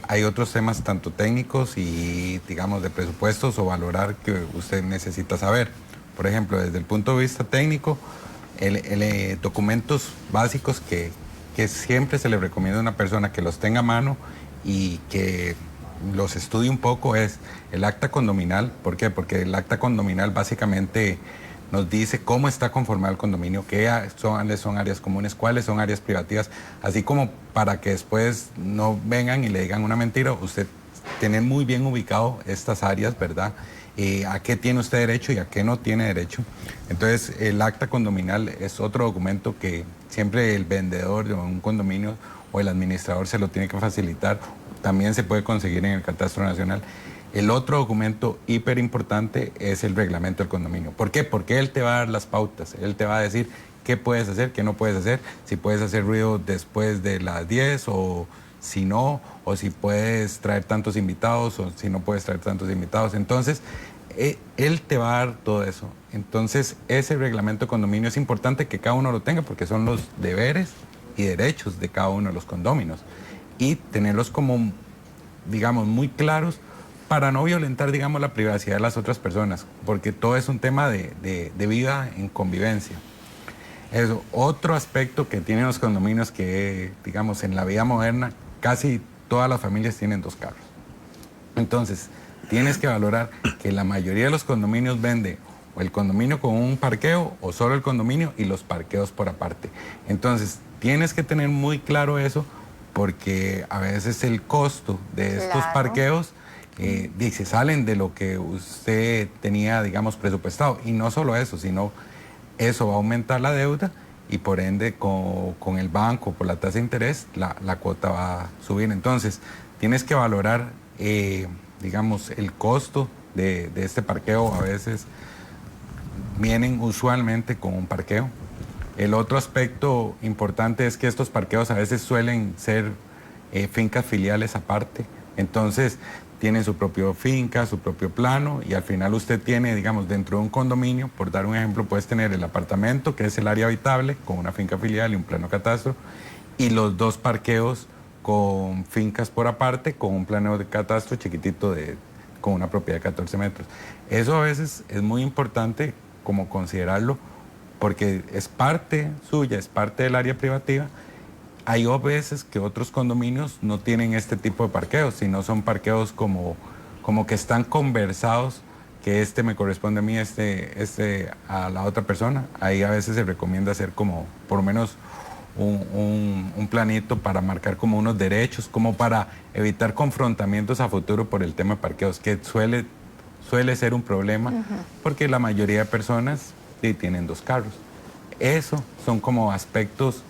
hay otros temas tanto técnicos y, digamos, de presupuestos o valorar que usted necesita saber. Por ejemplo, desde el punto de vista técnico, documentos básicos que siempre se le recomienda a una persona que los tenga a mano y que los estudie un poco es el acta condominal. ¿Por qué? Porque el acta condominal básicamente nos dice cómo está conformado el condominio, cuáles son áreas comunes, cuáles son áreas privativas, así como para que después no vengan y le digan una mentira, usted tiene muy bien ubicado estas áreas, ¿verdad? A qué tiene usted derecho y a qué no tiene derecho. Entonces, el acta condominal es otro documento que siempre el vendedor de un condominio o el administrador se lo tiene que facilitar. También se puede conseguir en el Catastro Nacional. El otro documento hiper importante es el reglamento del condominio. ¿Por qué? Porque él te va a dar las pautas, él te va a decir qué puedes hacer, qué no puedes hacer, si puedes hacer ruido después de las 10 o si no, o si puedes traer tantos invitados o si no puedes traer tantos invitados. Entonces, él te va a dar todo eso. Entonces, ese reglamento de condominio es importante que cada uno lo tenga porque son los deberes y derechos de cada uno de los condóminos y tenerlos como, digamos, muy claros para no violentar, digamos, la privacidad de las otras personas, porque todo es un tema de vida en convivencia. Eso, otro aspecto que tienen los condominios que, digamos, en la vida moderna, casi todas las familias tienen 2 carros. Entonces, tienes que valorar que la mayoría de los condominios vende o el condominio con un parqueo o solo el condominio y los parqueos por aparte. Entonces, tienes que tener muy claro eso porque a veces el costo de estos parqueos se salen de lo que usted tenía, digamos, presupuestado. Y no solo eso, sino eso va a aumentar la deuda y por ende con el banco, por la tasa de interés, la cuota va a subir. Entonces, tienes que valorar, digamos, el costo de este parqueo. A veces vienen usualmente con un parqueo. El otro aspecto importante es que estos parqueos a veces suelen ser fincas filiales aparte. Entonces, tienen su propia finca, su propio plano y al final usted tiene, digamos, dentro de un condominio, por dar un ejemplo, puedes tener el apartamento, que es el área habitable, con una finca filial y un plano catastro, y los 2 parqueos con fincas por aparte, con un plano de catastro chiquitito con una propiedad de 14 metros. Eso a veces es muy importante como considerarlo, porque es parte suya, es parte del área privativa. Hay veces que otros condominios no tienen este tipo de parqueos, sino son parqueos como que están conversados, que este me corresponde a mí, este a la otra persona. Ahí a veces se recomienda hacer como por lo menos un planito para marcar como unos derechos, como para evitar confrontamientos a futuro por el tema de parqueos, que suele ser un problema, porque la mayoría de personas tienen 2 carros. Eso son como aspectos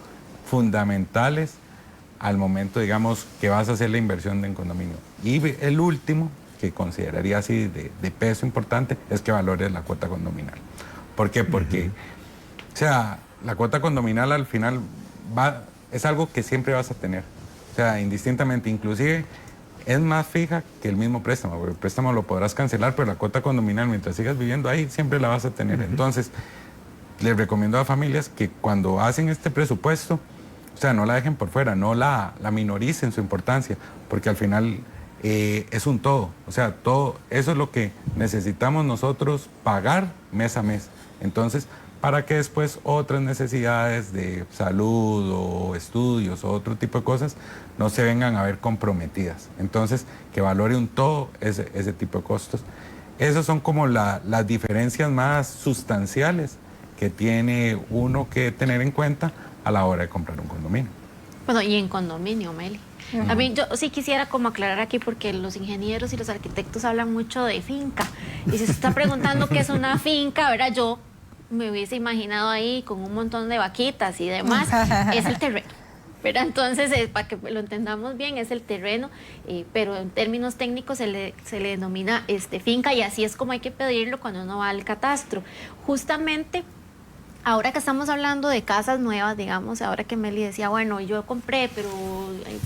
fundamentales al momento, digamos, que vas a hacer la inversión en condominio. Y el último, que consideraría así de peso importante, es que valores la cuota condominal. ¿Por qué? Porque, o sea, la cuota condominal al final es algo que siempre vas a tener. O sea, indistintamente, inclusive es más fija que el mismo préstamo, porque el préstamo lo podrás cancelar, pero la cuota condominal, mientras sigas viviendo ahí, siempre la vas a tener. Entonces, les recomiendo a familias que cuando hacen este presupuesto, o sea, no la dejen por fuera, no la minoricen su importancia, porque al final es un todo. O sea, todo eso es lo que necesitamos nosotros pagar mes a mes. Entonces, para que después otras necesidades de salud o estudios o otro tipo de cosas no se vengan a ver comprometidas. Entonces, que valore un todo ese tipo de costos. Esas son como las diferencias más sustanciales que tiene uno que tener en cuenta a la hora de comprar un condominio. Bueno, y en condominio, Meli. A mí yo sí quisiera como aclarar aquí, porque los ingenieros y los arquitectos hablan mucho de finca. Y si se está preguntando qué es una finca, ¿verdad? Yo me hubiese imaginado ahí con un montón de vaquitas y demás. Es el terreno, ¿verdad? Entonces, para que lo entendamos bien, es el terreno, pero en términos técnicos se le denomina finca, y así es como hay que pedirlo cuando uno va al catastro. Justamente, ahora que estamos hablando de casas nuevas, digamos, ahora que Meli decía, bueno, yo compré, pero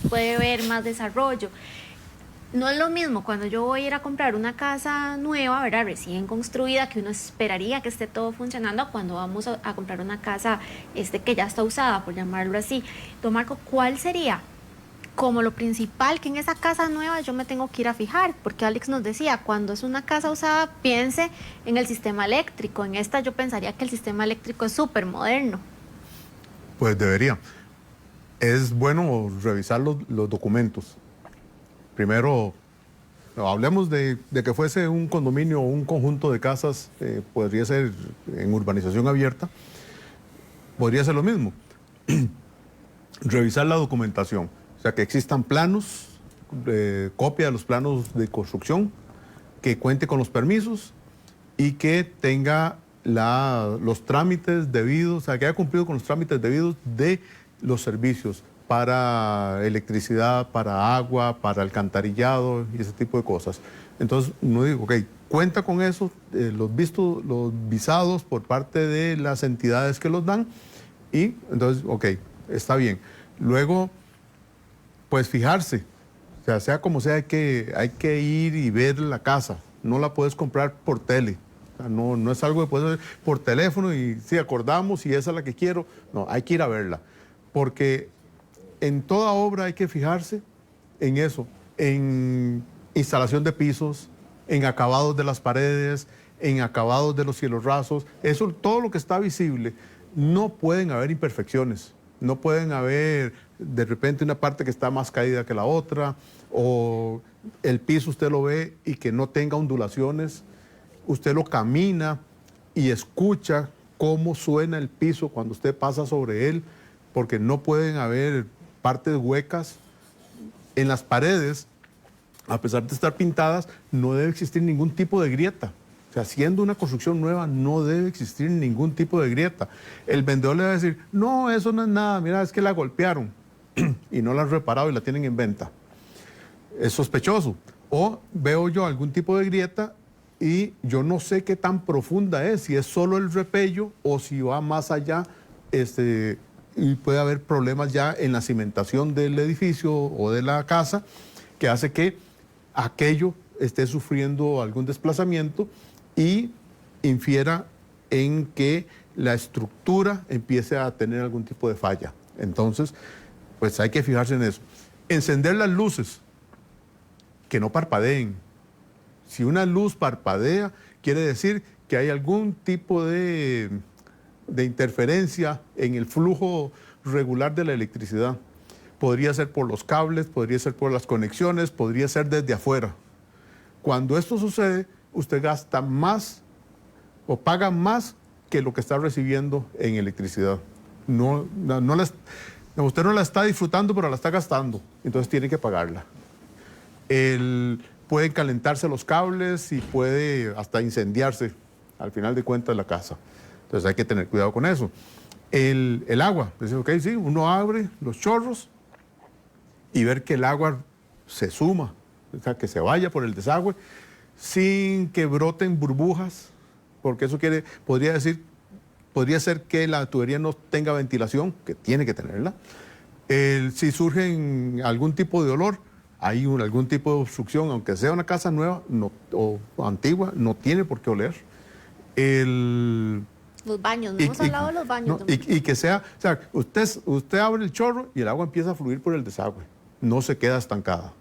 puede haber más desarrollo. No es lo mismo cuando yo voy a ir a comprar una casa nueva, ¿verdad? Recién construida, que uno esperaría que esté todo funcionando, cuando vamos a comprar una casa que ya está usada, por llamarlo así. Don Marco, ¿cuál sería como lo principal que en esa casa nueva yo me tengo que ir a fijar? Porque Alex nos decía, cuando es una casa usada, piense en el sistema eléctrico. En esta yo pensaría que el sistema eléctrico es súper moderno. Pues debería. Es bueno revisar los documentos. Primero, hablemos de que fuese un condominio o un conjunto de casas, podría ser en urbanización abierta, podría ser lo mismo. Revisar la documentación, o sea, que existan planos, copia de los planos de construcción, que cuente con los permisos y que tenga los trámites debidos, o sea, que haya cumplido con los trámites debidos de los servicios para electricidad, para agua, para alcantarillado y ese tipo de cosas. Entonces, uno dice, ok, cuenta con eso, los visados por parte de las entidades que los dan, y entonces, ok, está bien. Luego, pues fijarse, o sea como sea, hay que ir y ver la casa, no la puedes comprar por tele. O sea, no es algo que puedes ver por teléfono y sí, acordamos y esa es la que quiero. No, hay que ir a verla, porque en toda obra hay que fijarse en eso, en instalación de pisos, en acabados de las paredes, en acabados de los cielos rasos. Eso, todo lo que está visible, no pueden haber imperfecciones, no pueden haber de repente una parte que está más caída que la otra, o el piso usted lo ve y que no tenga ondulaciones, usted lo camina y escucha cómo suena el piso cuando usted pasa sobre él, porque no pueden haber partes huecas. En las paredes, a pesar de estar pintadas, no debe existir ningún tipo de grieta. O sea, siendo una construcción nueva, no debe existir ningún tipo de grieta. El vendedor le va a decir, no, eso no es nada, mira, es que la golpearon y no la han reparado y la tienen en venta. Es sospechoso. O veo yo algún tipo de grieta y yo no sé qué tan profunda es, si es solo el repello o si va más allá, y puede haber problemas ya en la cimentación del edificio o de la casa, que hace que aquello esté sufriendo algún desplazamiento y infiera en que la estructura empiece a tener algún tipo de falla. Entonces, pues hay que fijarse en eso. Encender las luces, que no parpadeen. Si una luz parpadea, quiere decir que hay algún tipo de interferencia en el flujo regular de la electricidad. Podría ser por los cables, podría ser por las conexiones, podría ser desde afuera. Cuando esto sucede, usted gasta más o paga más que lo que está recibiendo en electricidad. Usted no la está disfrutando, pero la está gastando, entonces tiene que pagarla. Pueden calentarse los cables y puede hasta incendiarse al final de cuentas la casa. Entonces hay que tener cuidado con eso. El agua, dice, ok, sí, uno abre los chorros y ver que el agua se suma, o sea, que se vaya por el desagüe sin que broten burbujas, porque eso podría ser que la tubería no tenga ventilación, que tiene que tenerla. Si surge algún tipo de olor, hay algún tipo de obstrucción, aunque sea una casa nueva o antigua, no tiene por qué oler. Los baños, no hemos hablado de los baños. Y que sea, o sea, usted abre el chorro y el agua empieza a fluir por el desagüe, no se queda estancada.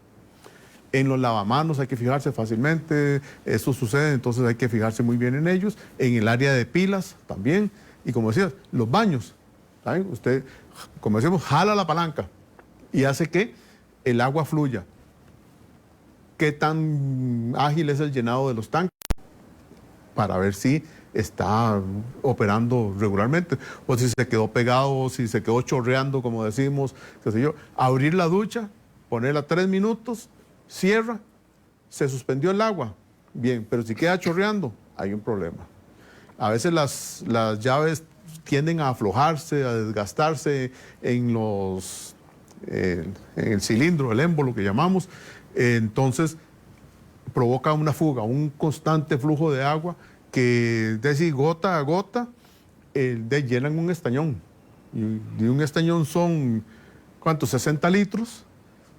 En los lavamanos hay que fijarse fácilmente, eso sucede, entonces hay que fijarse muy bien en ellos. En el área de pilas también, Y como decías, los baños, ¿saben? Usted, como decimos, jala la palanca y hace que el agua fluya. ¿Qué tan ágil es el llenado de los tanques? Para ver si está operando regularmente, o si se quedó pegado, o si se quedó chorreando, como decimos, qué sé yo. Abrir la ducha, ponerla 3 minutos, cierra, se suspendió el agua, bien, pero si queda chorreando, hay un problema. A veces las llaves tienden a aflojarse, a desgastarse en el cilindro, el émbolo que llamamos, entonces provoca una fuga, un constante flujo de agua que, es decir, gota a gota, llenan un estañón. Y un estañón son, ¿cuántos? 60 litros,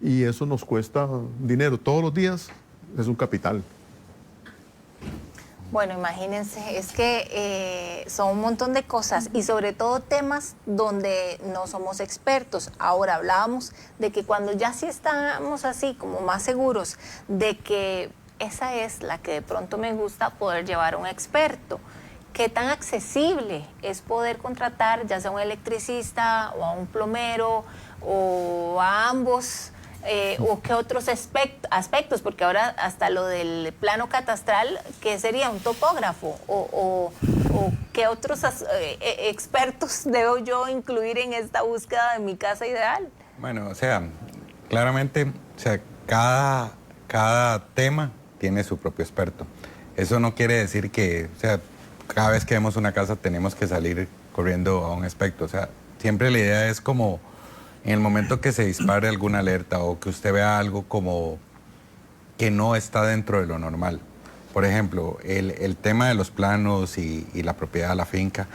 y eso nos cuesta dinero. Todos los días es un capital. Bueno, imagínense, es que son un montón de cosas y sobre todo temas donde no somos expertos. Ahora hablábamos de que cuando ya sí estamos así como más seguros de que esa es la que de pronto me gusta, poder llevar a un experto. ¿Qué tan accesible es poder contratar ya sea un electricista o a un plomero o a ambos? ¿O qué otros aspectos? Porque ahora hasta lo del plano catastral, ¿qué sería? ¿Un topógrafo? ¿O qué otros expertos debo yo incluir en esta búsqueda de mi casa ideal? Bueno, o sea, claramente, o sea, cada tema tiene su propio experto. Eso no quiere decir que, o sea, cada vez que vemos una casa tenemos que salir corriendo a un experto. O sea, siempre la idea es como en el momento que se dispare alguna alerta o que usted vea algo como que no está dentro de lo normal. Por ejemplo, el tema de los planos y la propiedad de la finca,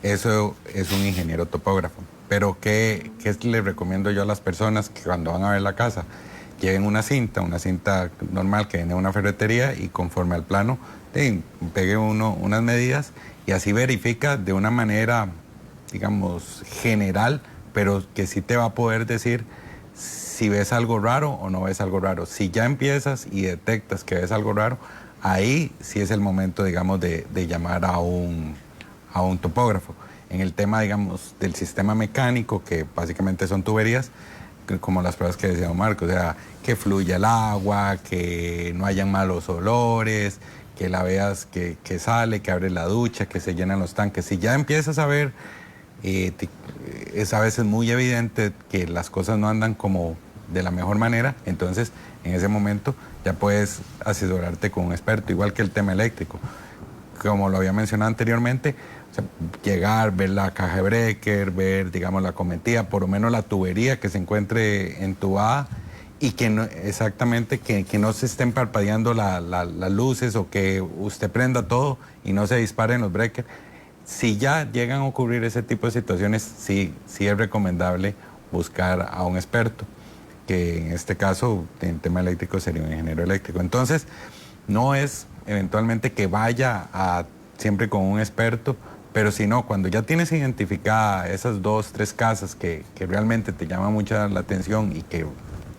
eso es un ingeniero topógrafo. Pero ¿qué le recomiendo yo a las personas que cuando van a ver la casa? Lleven una cinta normal que viene de una ferretería y conforme al plano, pegue unas medidas y así verifica de una manera, digamos, general, pero que sí te va a poder decir si ves algo raro o no ves algo raro. Si ya empiezas y detectas que ves algo raro, ahí sí es el momento, digamos, de llamar a un topógrafo. En el tema, digamos, del sistema mecánico, que básicamente son tuberías, como las pruebas que decía Marco, o sea, que fluya el agua, que no hayan malos olores, que la veas que sale, que abre la ducha, que se llenan los tanques. Si ya empiezas a ver, es a veces muy evidente que las cosas no andan como de la mejor manera, entonces en ese momento ya puedes asesorarte con un experto, igual que el tema eléctrico. Como lo había mencionado anteriormente, o sea, llegar, ver la caja de breaker, ver, digamos, la cometida, por lo menos la tubería que se encuentre entubada y que no, exactamente, que no se estén parpadeando las luces o que usted prenda todo y no se disparen los breakers. Si ya llegan a ocurrir ese tipo de situaciones, sí es recomendable buscar a un experto, que en este caso, en tema eléctrico, sería un ingeniero eléctrico. Entonces, no es eventualmente que vaya siempre con un experto, pero si no, cuando ya tienes identificadas esas 2, 3 casas que realmente te llaman mucha la atención y que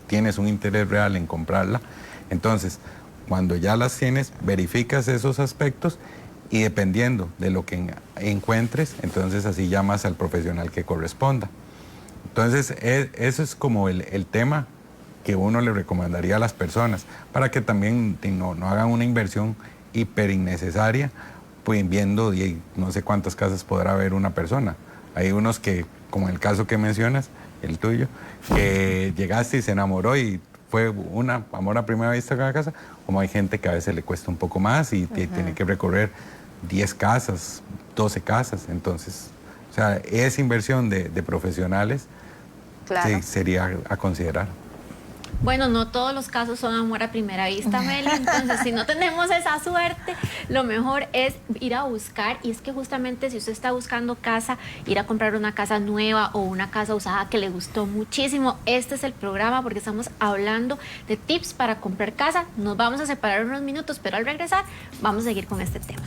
tienes un interés real en comprarla, entonces, cuando ya las tienes, verificas esos aspectos y dependiendo de lo que encuentres, entonces así llamas al profesional que corresponda. Entonces, eso es como el tema que uno le recomendaría a las personas, para que también no hagan una inversión hiper innecesaria, pues viendo no sé cuántas casas podrá haber una persona. Hay unos que, como el caso que mencionas, el tuyo, que llegaste y se enamoró y fue un amor a primera vista con la casa, como hay gente que a veces le cuesta un poco más y tiene que recorrer 10 casas, 12 casas. Entonces, o sea, esa inversión de profesionales, claro, sí, sería a considerar. Bueno, no todos los casos son amor a primera vista, Meli, entonces si no tenemos esa suerte, lo mejor es ir a buscar, y es que justamente si usted está buscando casa, ir a comprar una casa nueva o una casa usada que le gustó muchísimo, este es el programa porque estamos hablando de tips para comprar casa. Nos vamos a separar unos minutos, pero al regresar vamos a seguir con este tema.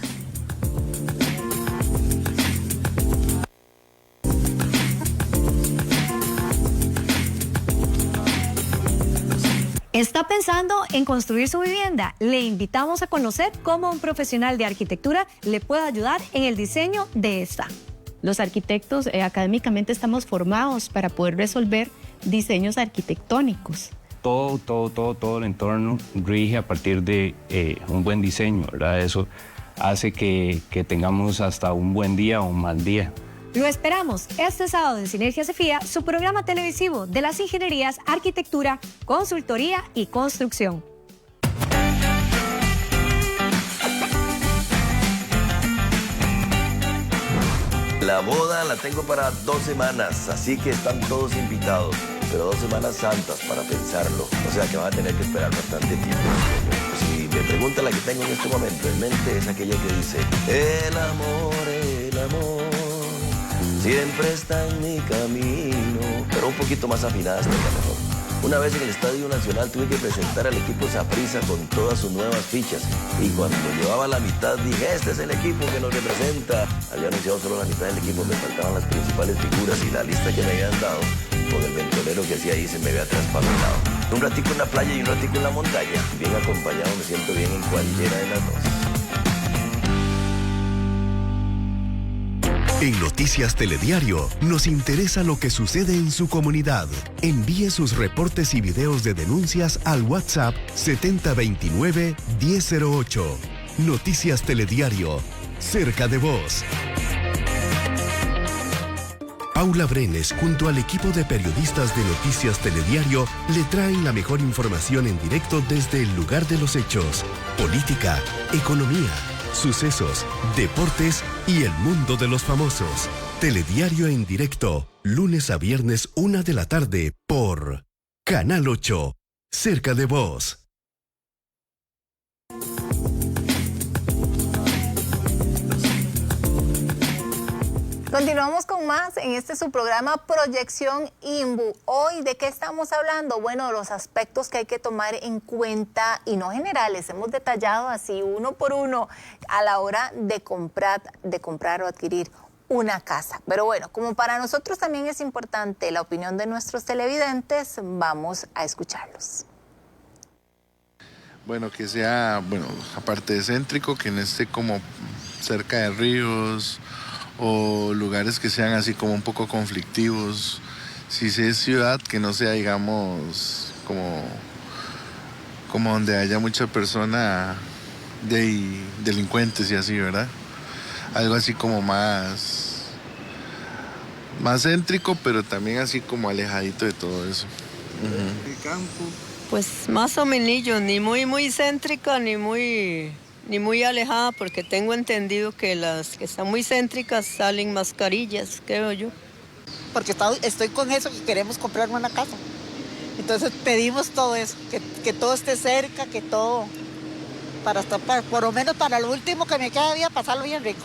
¿Está pensando en construir su vivienda? Le invitamos a conocer cómo un profesional de arquitectura le puede ayudar en el diseño de esta. Los arquitectos académicamente estamos formados para poder resolver diseños arquitectónicos. Todo el entorno rige a partir de un buen diseño, ¿verdad? Eso hace que tengamos hasta un buen día o un mal día. Lo esperamos este sábado en Sinergia Cefía, su programa televisivo de las ingenierías, arquitectura, consultoría y construcción. La boda la tengo para 2 semanas, así que están todos invitados. Pero 2 semanas santas para pensarlo. O sea que van a tener que esperar bastante tiempo. Si me pregunta la que tengo en este momento en mente, es aquella que dice: el amor siempre está en mi camino. Pero un poquito más afinada estaría mejor. Una vez en el Estadio Nacional tuve que presentar al equipo Saprissa con todas sus nuevas fichas. Y cuando llevaba la mitad dije: este es el equipo que nos representa. Había anunciado solo la mitad del equipo, me faltaban las principales figuras y la lista que me habían dado con el ventolero que hacía ahí se me había traspapelado. Un ratico en la playa y un ratico en la montaña. Bien acompañado, me siento bien en cualquiera de las dos. En Noticias Telediario nos interesa lo que sucede en su comunidad. Envíe sus reportes y videos de denuncias al WhatsApp 7029-1008. Noticias Telediario, cerca de vos. Paula Brenes, junto al equipo de periodistas de Noticias Telediario, le traen la mejor información en directo desde el lugar de los hechos. Política, economía, sucesos, deportes y el mundo de los famosos. Telediario en directo, lunes a viernes 1 de la tarde por Canal 8, cerca de vos. Continuamos con más en este su programa Proyección INVU. Hoy, ¿de qué estamos hablando? Bueno, los aspectos que hay que tomar en cuenta y no generales. Hemos detallado así uno por uno a la hora de comprar o adquirir una casa. Pero bueno, como para nosotros también es importante la opinión de nuestros televidentes, vamos a escucharlos. Bueno, que sea, aparte de céntrico, que no esté como cerca de ríos o lugares que sean así como un poco conflictivos. Si es ciudad, que no sea, digamos, como donde haya mucha persona de delincuentes y así, ¿verdad? Algo así como más céntrico, pero también así como alejadito de todo eso. El campo. Pues más o menos, ni muy céntrica, ni muy alejada, porque tengo entendido que las que están muy céntricas salen mascarillas, creo yo. Porque estoy con eso, que queremos comprar una casa. Entonces pedimos todo eso, que todo esté cerca, que todo, por lo menos para lo último que me queda de día, pasarlo bien rico.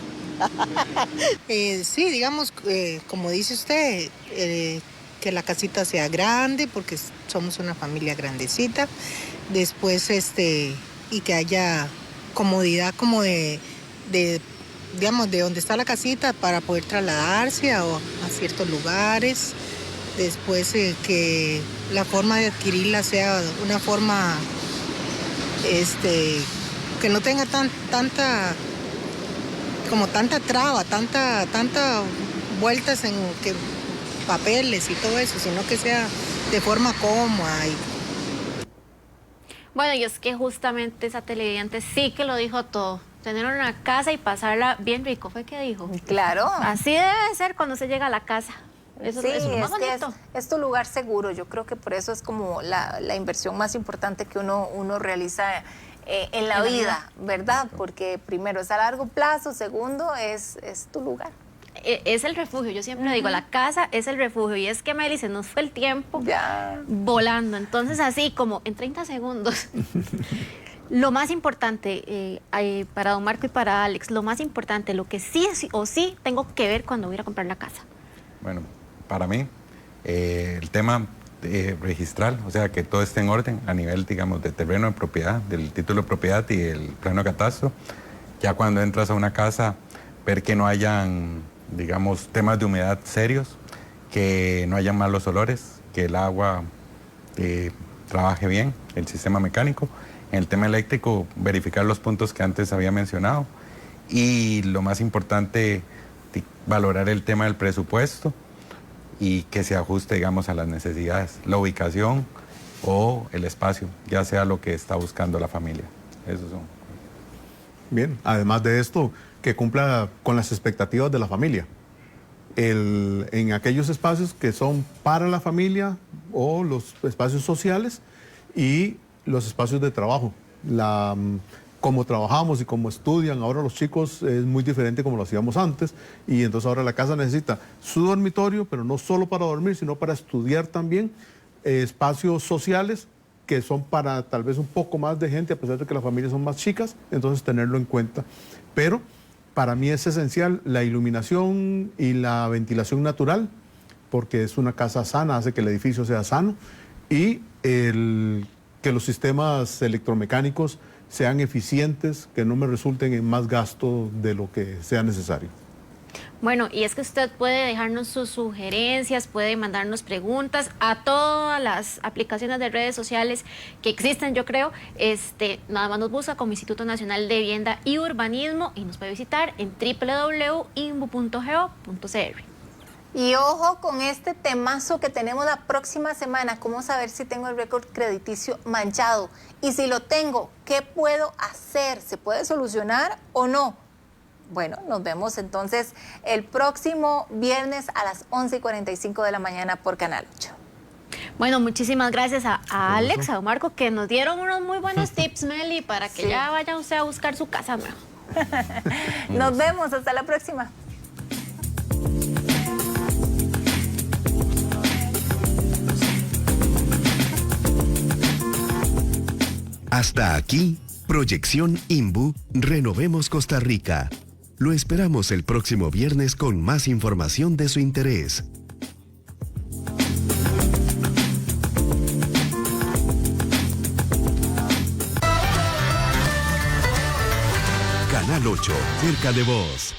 Sí, digamos, como dice usted, que la casita sea grande, porque somos una familia grandecita. Después, y que haya comodidad como digamos, de donde está la casita para poder trasladarse a ciertos lugares. Después que la forma de adquirirla sea una forma que no tenga tanta traba, tanta vueltas en papeles y todo eso, sino que sea de forma cómoda. Bueno, y es que justamente esa televidente sí que lo dijo todo. Tener una casa y pasarla bien rico, ¿fue que dijo? Claro. Así debe ser cuando se llega a la casa. Eso, sí, eso es más bonito. Es tu lugar seguro. Yo creo que por eso es como la inversión más importante que uno realiza en la vida, ¿verdad? Porque primero es a largo plazo, segundo es tu lugar. Es el refugio, yo siempre digo, la casa es el refugio. Y es que, Meli, se nos fue el tiempo volando. Entonces, así como en 30 segundos. Lo más importante, para don Marco y para Alex, lo más importante, lo que sí o sí tengo que ver cuando voy a comprar la casa. Bueno, para mí, el tema registral, o sea, que todo esté en orden a nivel, digamos, de terreno de propiedad, del título de propiedad y el plano de catastro. Ya cuando entras a una casa, ver que no hayan, digamos, temas de humedad serios, que no haya malos olores, que el agua trabaje bien, el sistema mecánico. En el tema eléctrico, verificar los puntos que antes había mencionado. Y lo más importante, valorar el tema del presupuesto y que se ajuste, digamos, a las necesidades, la ubicación o el espacio, ya sea lo que está buscando la familia. Esos son. Bien, además de esto, que cumpla con las expectativas de la familia. En aquellos espacios que son para la familia o los espacios sociales y los espacios de trabajo. Cómo trabajamos y cómo estudian ahora los chicos es muy diferente como lo hacíamos antes, y entonces ahora la casa necesita su dormitorio, pero no solo para dormir, sino para estudiar también, espacios sociales que son para tal vez un poco más de gente, a pesar de que las familias son más chicas, entonces tenerlo en cuenta. Pero para mí es esencial la iluminación y la ventilación natural, porque es una casa sana, hace que el edificio sea sano, y que los sistemas electromecánicos sean eficientes, que no me resulten en más gasto de lo que sea necesario. Bueno, y es que usted puede dejarnos sus sugerencias, puede mandarnos preguntas a todas las aplicaciones de redes sociales que existen, yo creo. Nada más nos busca como Instituto Nacional de Vivienda y Urbanismo y nos puede visitar en www.inbu.go.cr. Y ojo con este temazo que tenemos la próxima semana, cómo saber si tengo el récord crediticio manchado. Y si lo tengo, ¿qué puedo hacer? ¿Se puede solucionar o no? Bueno, nos vemos entonces el próximo viernes a las 11:45 de la mañana por Canal 8. Bueno, muchísimas gracias a Alex, a Marco, que nos dieron unos muy buenos tips, Meli, para que ya vaya usted a buscar su casa nueva. Nos vemos, hasta la próxima. Hasta aquí, Proyección INBU, Renovemos Costa Rica. Lo esperamos el próximo viernes con más información de su interés. Canal 8, cerca de vos.